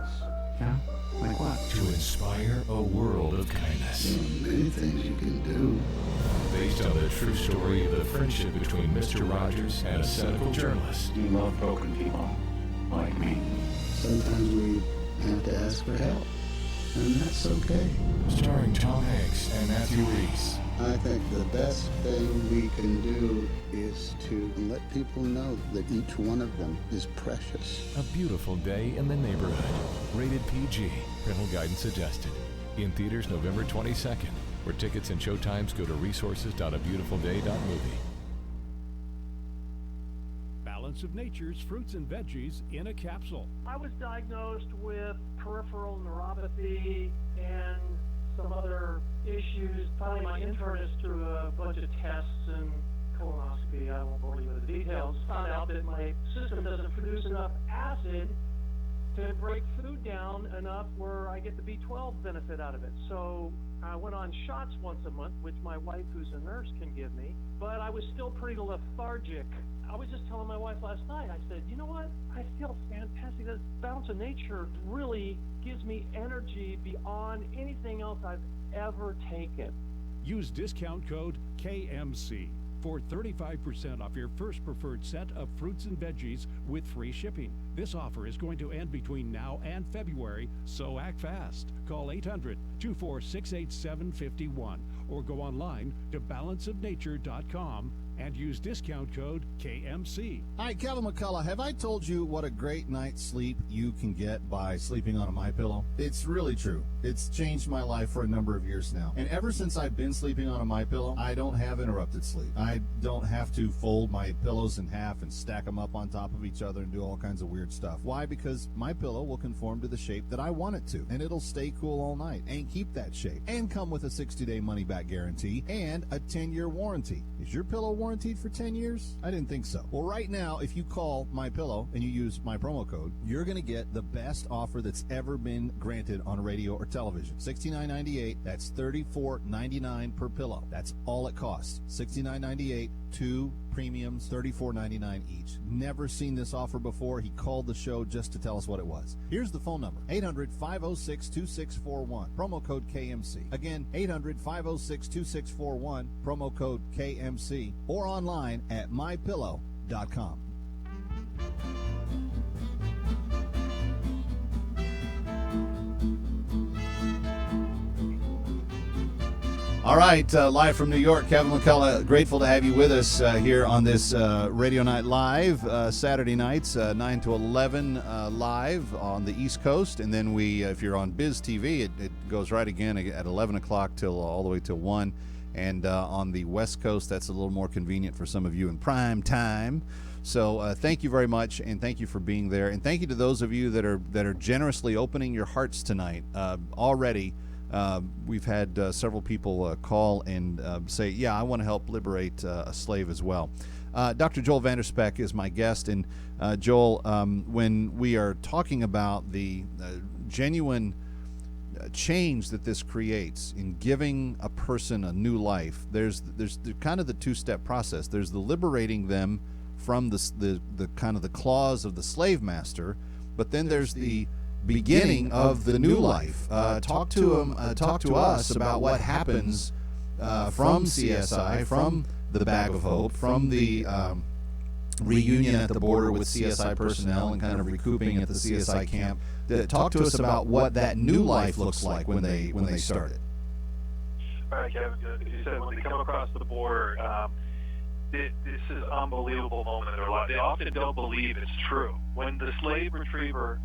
Yeah. Like what? To inspire a world of kindness. Many things you can do. Based on the true story of the friendship between Mr. Rogers and a cynical journalist. You love broken people, like me. Sometimes we have to ask for help, and that's okay. Starring Tom Hanks and Matthew Reese. I think the best thing we can do is to let people know that each one of them is precious. A Beautiful Day in the Neighborhood. Rated PG. Parental guidance suggested. In theaters November 22nd. For tickets and showtimes, go to resources.abeautifulday.movie. Balance of Nature's fruits and veggies in a capsule. I was diagnosed with peripheral neuropathy and some other issues. Finally, my internist, through a bunch of tests and colonoscopy, I won't bore you with the details, found out that my system doesn't produce enough acid to break food down enough where I get the B12 benefit out of it. So I went on shots once a month, which my wife, who's a nurse, can give me, but I was still pretty lethargic. I was just telling my wife last night, I said, you know what? I feel fantastic. This Balance of Nature really gives me energy beyond anything else I've ever taken. Use discount code KMC for 35% off your first preferred set of fruits and veggies with free shipping. This offer is going to end between now and February, so act fast. Call 800-246-8751 or go online to balanceofnature.com and use discount code KMC. Hi, Kevin McCullough. Have I told you what a great night's sleep you can get by sleeping on a MyPillow? It's really true. It's changed my life for a number of years now. And ever since I've been sleeping on a MyPillow, I don't have interrupted sleep. I don't have to fold my pillows in half and stack them up on top of each other and do all kinds of weird stuff. Why? Because MyPillow will conform to the shape that I want it to, and it'll stay cool all night and keep that shape and come with a 60-day money-back guarantee and a 10-year warranty. Is your pillow warranted for 10 years? I didn't think so. Well, right now, if you call MyPillow and you use my promo code, you're going to get the best offer that's ever been granted on radio or television. $69.98. That's $34.99 per pillow. That's all it costs. $69.98, 2 premiums, $34.99 each. Never seen this offer before. He called the show just to tell us what it was. Here's the phone number, 800-506-2641, promo code KMC. Again, 800-506-2641, promo code KMC, or online at mypillow.com. All right, live from New York, Kevin McCullough, grateful to have you with us here on this Radio Night Live, Saturday nights, 9 to 11 live on the East Coast. And then if you're on Biz TV, it goes right again at 11 o'clock till all the way till 1. And on the West Coast, that's a little more convenient for some of you in prime time. So thank you very much, and thank you for being there. And thank you to those of you that are generously opening your hearts tonight already. We've had several people call and say, yeah, I want to help liberate a slave as well. Dr. Joel VanderSpek is my guest. And Joel, when we are talking about the genuine change that this creates in giving a person a new life, there's kind of the two-step process. There's the liberating them from the kind of the claws of the slave master, but then there's the beginning of the new life. Talk to us about what happens from CSI, from the Bag of Hope, from the reunion at the border with CSI personnel and kind of recouping at the CSI camp. Talk to us about what that new life looks like when they started. All right, Kevin. You said when they come across the border, this is an unbelievable moment in their life. They often don't believe it's true. When the slave retriever,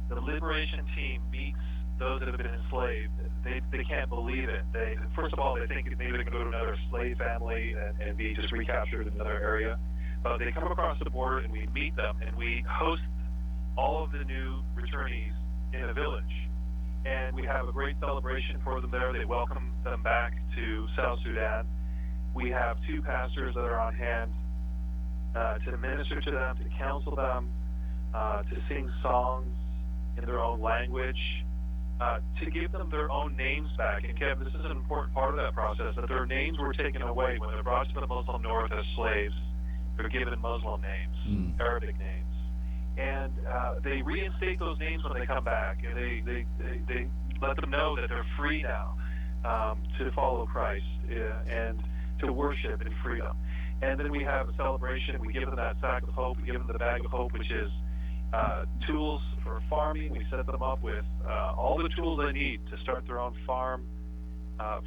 the liberation team, meets those that have been enslaved, they can't believe it. First of all, they think maybe they can go to another slave family and be just recaptured in another area. But they come across the border and we meet them and we host all of the new returnees in a village. And we have a great celebration for them there. They welcome them back to South Sudan. We have 2 pastors that are on hand to minister to them, to counsel them, to sing songs in their own language, to give them their own names back. And Kevin, this is an important part of that process, that their names were taken away when they're brought to the Muslim North as slaves. They're given Muslim names, Arabic names. And they reinstate those names when they come back, and they let them know that they're free now to follow Christ and to worship in freedom. And then we have a celebration. We give them that sack of hope. We give them the bag of hope, which is tools for farming. We set them up with all the tools they need to start their own farm.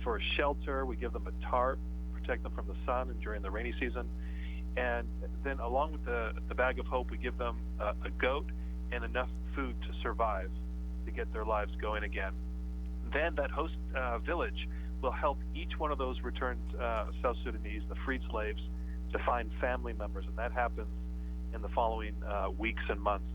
For shelter, we give them a tarp, protect them from the sun and during the rainy season. And then along with the bag of hope, we give them a goat and enough food to survive, to get their lives going again. Then that host village will help each one of those returned South Sudanese, the freed slaves, to find family members. And that happens in the following weeks and months,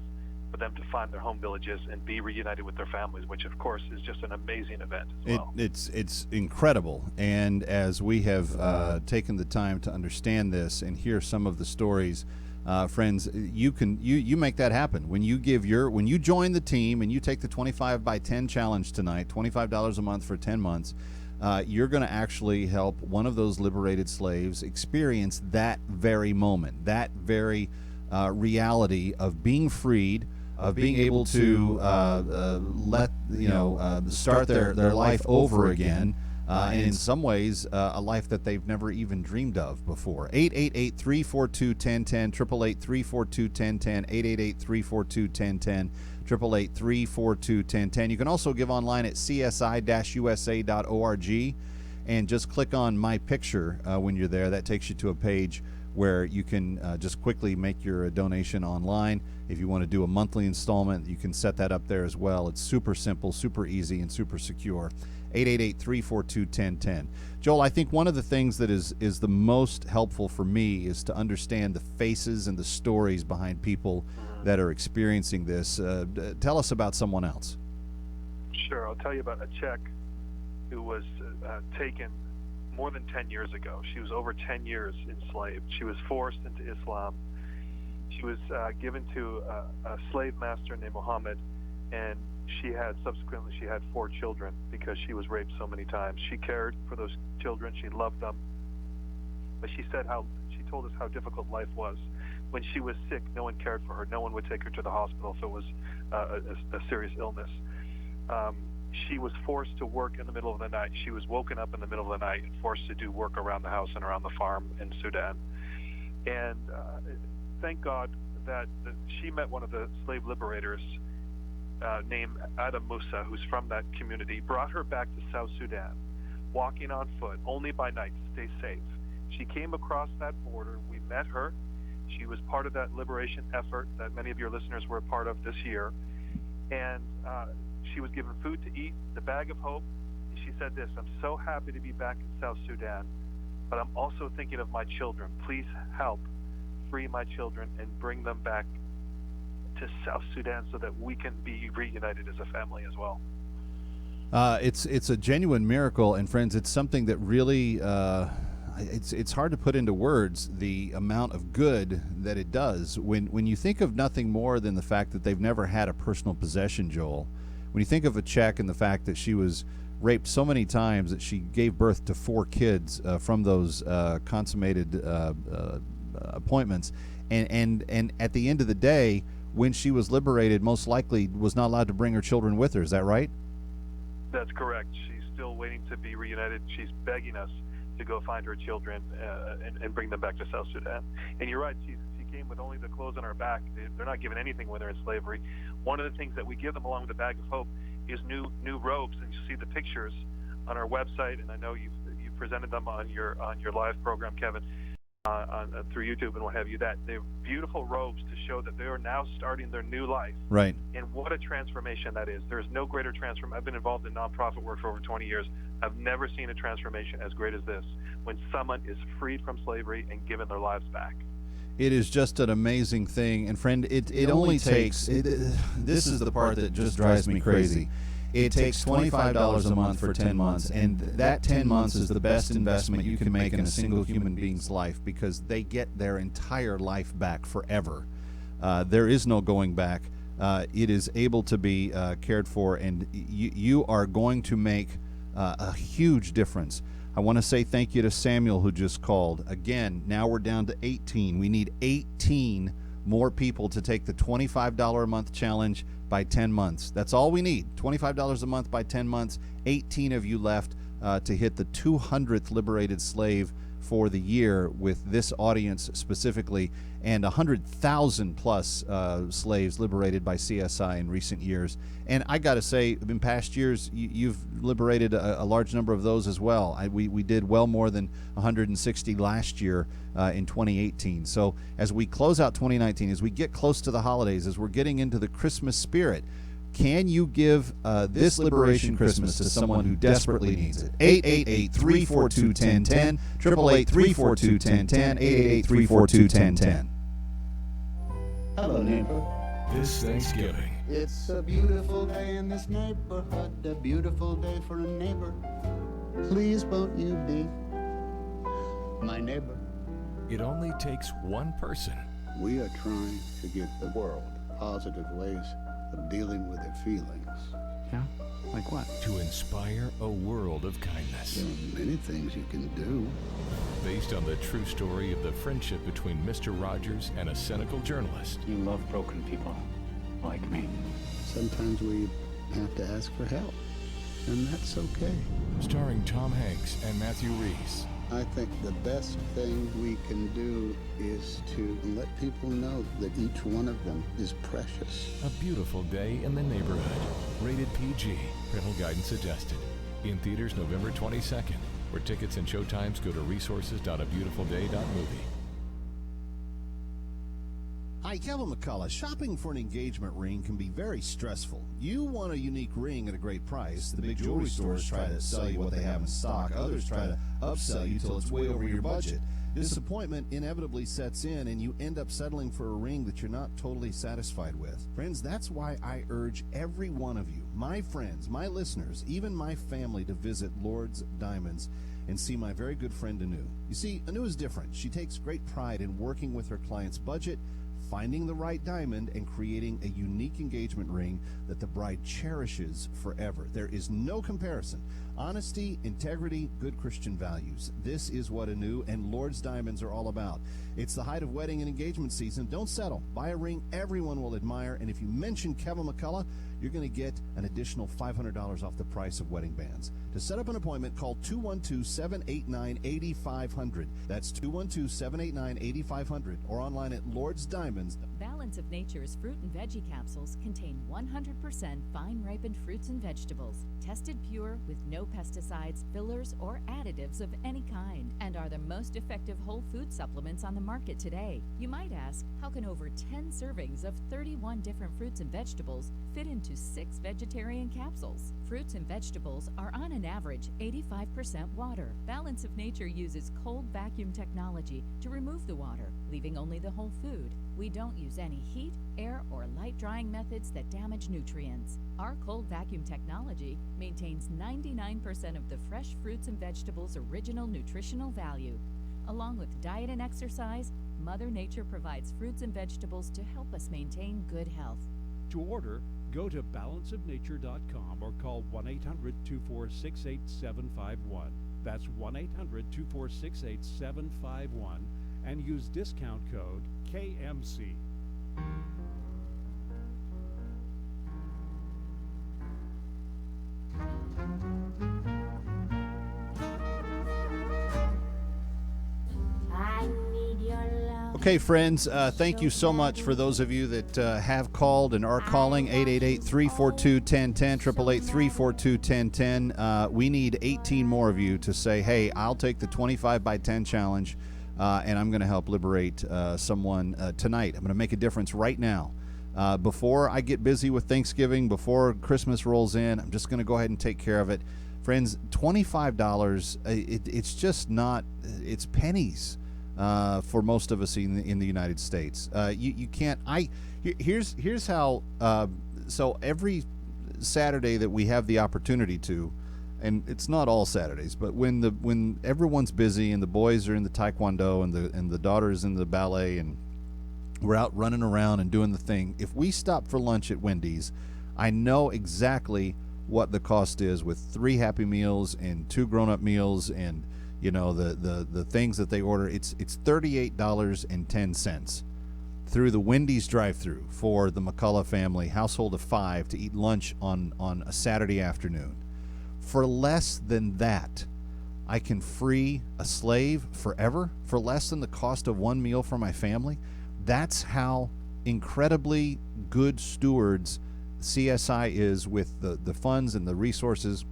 for them to find their home villages and be reunited with their families, which of course is just an amazing event as well. It's incredible. And as we have taken the time to understand this and hear some of the stories, friends, you make that happen. When you join the team and you take the 25 by 10 challenge tonight, $25 a month for 10 months, you're going to actually help one of those liberated slaves experience that very moment, that very reality of being freed, of being able to start their life over again, and in some ways a life that they've never even dreamed of before. 888-342-1010, 888-342-1010, 888-342-1010, 888-342-1010. You can also give online at CSI-USA.org and just click on my picture when you're there. That takes you to a page where you can just quickly make your donation online. If you want to do a monthly installment, you can set that up there as well. It's super simple, super easy, and super secure. 888-342-1010. Joel, I think one of the things that is the most helpful for me is to understand the faces and the stories behind people that are experiencing this. Tell us about someone else. Sure. I'll tell you about a Czech who was taken more than 10 years ago. She was over 10 years enslaved. She was forced into Islam. She was given to a slave master named Muhammad, and she had 4 children because she was raped so many times. She cared for those children. She loved them. But she told us how difficult life was. When she was sick, no one cared for her. No one would take her to the hospital if it was a serious illness. She was forced to work in the middle of the night. She was woken up in the middle of the night and forced to do work around the house and around the farm in Sudan. And thank God that she met one of the slave liberators named Adam Musa, who's from that community, brought her back to South Sudan, walking on foot, only by night, to stay safe. She came across that border. We met her. She was part of that liberation effort that many of your listeners were a part of this year. And she was given food to eat, the bag of hope, and she said this: "I'm so happy to be back in South Sudan, but I'm also thinking of my children. Please help free my children and bring them back to South Sudan so that we can be reunited as a family as well." It's a genuine miracle, and friends, it's something that really it's hard to put into words the amount of good that it does. When you think of nothing more than the fact that they've never had a personal possession, Joel, when you think of a Czech and the fact that she was raped so many times that she gave birth to 4 kids from those consummated appointments, and at the end of the day, when she was liberated, most likely was not allowed to bring her children with her. Is that right? That's correct. She's still waiting to be reunited. She's begging us to go find her children and bring them back to South Sudan. And you're right, she came with only the clothes on her back. They're not given anything when they're in slavery. One of the things that we give them along with the bag of hope is new robes, and you see the pictures on our website, and I know you've presented them on your live program, Kevin, through YouTube and what have you. That they're beautiful robes to show that they are now starting their new life. Right. And what a transformation that is. There is no greater transformation. I've been involved in nonprofit work for over 20 years. I've never seen a transformation as great as this, when someone is freed from slavery and given their lives back. It is just an amazing thing. And friend, it only takes, this is the part that just drives me crazy. It takes $25 a month for 10 months, and that 10 months is the best investment you can make in a single human being's life, because they get their entire life back forever. There is no going back. It is able to be cared for, and you are going to make a huge difference. I want to say thank you to Samuel, who just called. Again, now we're down to 18. We need 18 more people to take the $25 a month challenge by 10 months. That's all we need. $25 a month by 10 months. 18 of you left to hit the 200th liberated slave for the year with this audience specifically, and 100,000 plus slaves liberated by CSI in recent years. And I got to say, in past years, you've liberated a large number of those as well. We did well more than 160 last year in 2018. So as we close out 2019, as we get close to the holidays, as we're getting into the Christmas spirit, can you give this Liberation Christmas to someone who desperately needs it? 888-342-1010, 888-342-1010, 888-342-1010. Hello, neighbor. This Thanksgiving, It's a beautiful day in this neighborhood, a beautiful day for a neighbor. Please won't you be my neighbor? it only takes one person. We are trying to give the world positive ways of dealing with their feelings. Yeah? Like what? To inspire a world of kindness. There are many things you can do. Based on the true story of the friendship between Mr. Rogers and a cynical journalist. You love broken people like me. Sometimes we have to ask for help, and that's okay. Starring Tom Hanks and Matthew Reese. I think the best thing we can do is to let people know that each one of them is precious. A beautiful day in the neighborhood. Rated PG. Parental guidance suggested. In theaters November 22nd. For tickets and showtimes, go to resources.abeautifulday.movie. Hi, Kevin McCullough. Shopping for an engagement ring can be very stressful. You want a unique ring at a great price. The big jewelry stores try to sell you what they have in stock. Others try to upsell you till it's way over your budget. Disappointment inevitably sets in, and you end up settling for a ring that you're not totally satisfied with. Friends, that's why I urge every one of you, my friends, my listeners, even my family, to visit Lord's Diamonds and see my very good friend Anu. You see, Anu is different. She takes great pride in working with her client's budget, finding the right diamond, and creating a unique engagement ring that the bride cherishes forever. There is no comparison. Honesty, integrity, good Christian values. This is what Anu and Lord's Diamonds are all about. It's the height of wedding and engagement season. Don't settle. Buy a ring everyone will admire, and if you mention Kevin McCullough, you're going to get an additional $500 off the price of wedding bands. To set up an appointment, call 212-789-8500. That's 212-789-8500, or online at Lord's Diamonds. Balance of Nature's fruit and veggie capsules contain 100% fine-ripened fruits and vegetables, tested pure with no pesticides, fillers, or additives of any kind, and are the most effective whole food supplements on the market today. You might ask, how can over 10 servings of 31 different fruits and vegetables fit into 6 vegetarian capsules? Fruits and vegetables are on an average 85% water. Balance of Nature uses cold vacuum technology to remove the water, leaving only the whole food. We don't use any heat, air, or light drying methods that damage nutrients. Our cold vacuum technology maintains 99% of the fresh fruits and vegetables' original nutritional value. Along with diet and exercise, Mother Nature provides fruits and vegetables to help us maintain good health. To order, go to balanceofnature.com or call 1-800-246-8751. That's 1-800-246-8751 and use discount code KMC. I need your love. Okay, friends, thank you so much for those of you that have called and are calling. 888-342-1010, 888-342-1010. We need 18 more of you to say, hey, I'll take the 25 by 10 challenge, and I'm going to help liberate someone tonight. I'm going to make a difference right now. Before I get busy with Thanksgiving, before Christmas rolls in, I'm just going to go ahead and take care of it. Friends, $25, it's just not, it's pennies. For most of us in the United States, you can't. Here's how. So every Saturday that we have the opportunity to, and it's not all Saturdays, but when everyone's busy and the boys are in the taekwondo and the daughter's in the ballet and we're out running around and doing the thing. If we stop for lunch at Wendy's, I know exactly what the cost is with 3 Happy Meals and 2 grown-up meals and the things that they order. It's $38.10. through the Wendy's drive-thru for the McCullough family, household of 5, to eat lunch on a Saturday afternoon. For less than that, I can free a slave forever for less than the cost of one meal for my family. That's how incredibly good stewards CSI is with the funds and the resources.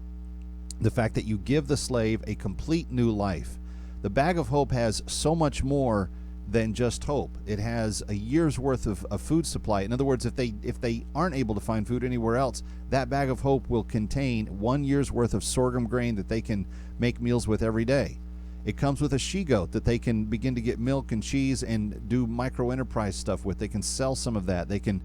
The fact that you give the slave a complete new life. The Bag of Hope has so much more than just hope. It has a year's worth of food supply. In other words, if they aren't able to find food anywhere else, that Bag of Hope will contain 1 year's worth of sorghum grain that they can make meals with every day. It comes with a she-goat that they can begin to get milk and cheese and do micro-enterprise stuff with. They can sell some of that. They can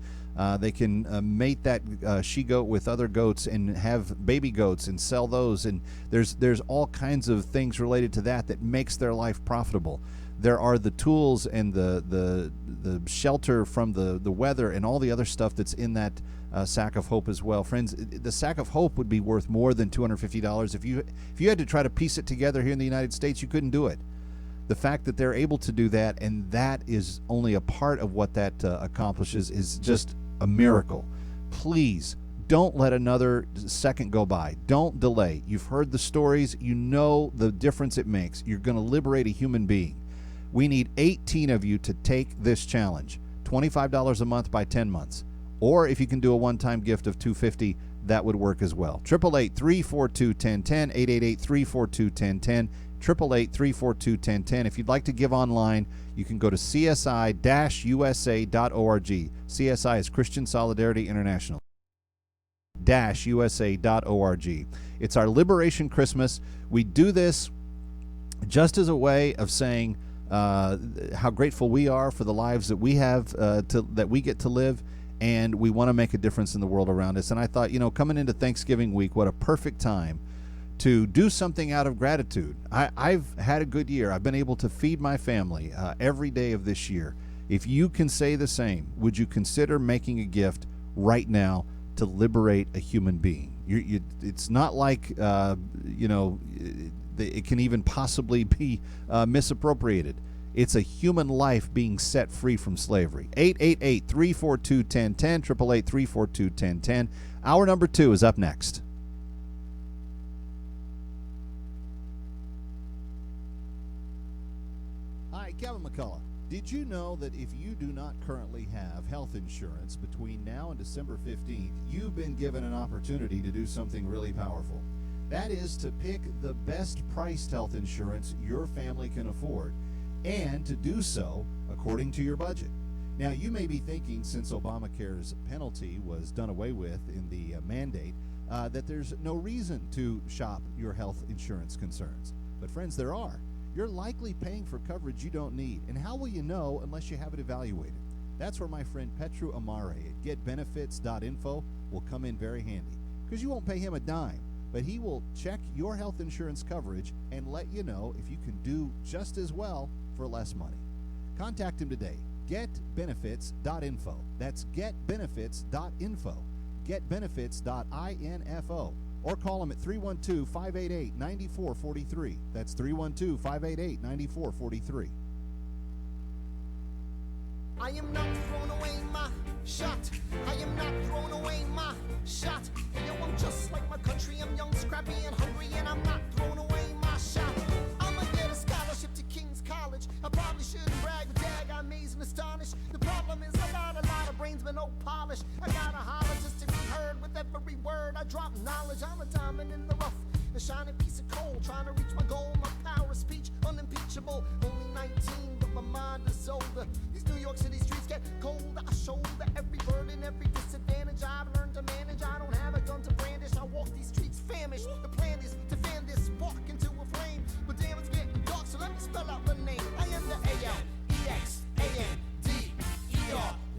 mate that she-goat with other goats and have baby goats and sell those. And there's all kinds of things related to that makes their life profitable. There are the tools and the shelter from the weather and all the other stuff that's in that sack of hope as well. Friends, the sack of hope would be worth more than $250. If you had to try to piece it together here in the United States, you couldn't do it. The fact that they're able to do that, and that is only a part of what that accomplishes, is just a miracle. Please don't let another second go by. Don't delay. You've heard the stories. You know the difference it makes. You're going to liberate a human being. We need 18 of you to take this challenge. $25 a month by 10 months. Or if you can do a one-time gift of $250, that would work as well. 888-342-1010, 888-342-1010, 888-342-1010. If you'd like to give online, you can go to CSI-USA.org. CSI is Christian Solidarity International. USA.org. It's our Liberation Christmas. We do this just as a way of saying how grateful we are for the lives that we have, that we get to live, and we want to make a difference in the world around us. And I thought, coming into Thanksgiving week, what a perfect time to do something out of gratitude. I've had a good year. I've been able to feed my family every day of this year. If you can say the same, would you consider making a gift right now to liberate a human being? It's not like, it can even possibly be misappropriated. It's a human life being set free from slavery. 888-342-1010, 888-342-1010. Hour number 2 is up next. Hi, Kevin McCullough. Did you know that if you do not currently have health insurance between now and December 15th, you've been given an opportunity to do something really powerful? That is to pick the best priced health insurance your family can afford, and to do so according to your budget. Now, you may be thinking, since Obamacare's penalty was done away with in the mandate, that there's no reason to shop your health insurance concerns. But friends, there are. You're likely paying for coverage you don't need, and how will you know unless you have it evaluated? That's where my friend Petru Amare at getbenefits.info will come in very handy, because you won't pay him a dime, but he will check your health insurance coverage and let you know if you can do just as well for less money. Contact him today. Getbenefits.info. That's getbenefits.info. Getbenefits.info. Or call him at 312-588-9443. That's 312-588-9443. I am not throwing away my shot. I am not throwing away my shot. Yo, I'm just like my country. I'm young, scrappy, and hungry, and I'm not throwing away my shot. I'ma get a scholarship to King's College. I probably shouldn't brag, but dag, I'm amazed and astonished. The problem is I got a lot of brains, but no polish. I gotta holler just to be heard with every word. I drop knowledge. I'm a diamond in the rough, a shining piece of coal, trying to reach my goal. My power of speech, unimpeachable. Only 19, but my mind is older. These New York City streets get colder. I shoulder every burden, every disadvantage. I've learned to manage. I don't have a gun to brandish. I walk these streets famished. The plan is to fan this spark into a flame. But damn, it's getting dark, so let me spell out the name. I am the A-L-E-X-A-N-D-E-R.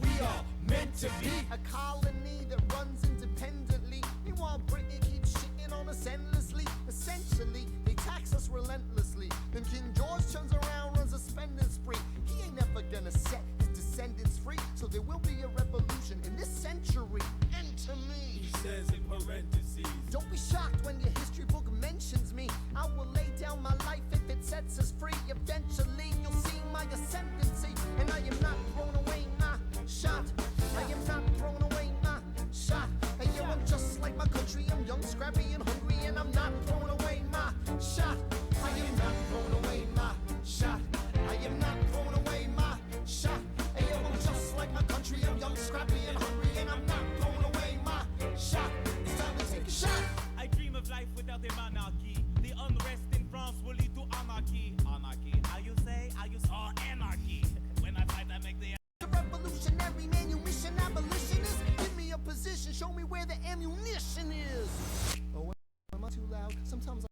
We are meant to be a colony that runs independently. Meanwhile, Britain keeps shitting on us endlessly. Essentially, they tax us relentlessly. Then King George turns around, runs a spending spree. He ain't never gonna set his descendants free. So there will be a revolution in this century. Enter me. He says in parentheses. Don't be shocked when your history book mentions me. I will lay down my life if it sets us free. Eventually, you'll see my ascendancy. And I am not thrown away. scrappy and hungry, and I'm not throwing away my shot. I am not throwing away my shot. I am not throwing away my shot. Hey, yo, I'm just like my country. I'm young, scrappy, and hungry, and I'm not throwing away my shot. It's time to take a shot. I dream of life without a monarchy. The unrest in France will lead to anarchy. Anarchy, how you say? How you saw anarchy? When I fight, I make the Revolutionary manumission abolitionist. Give me a position, show me where the ammunition is. Oh, am I too loud? Sometimes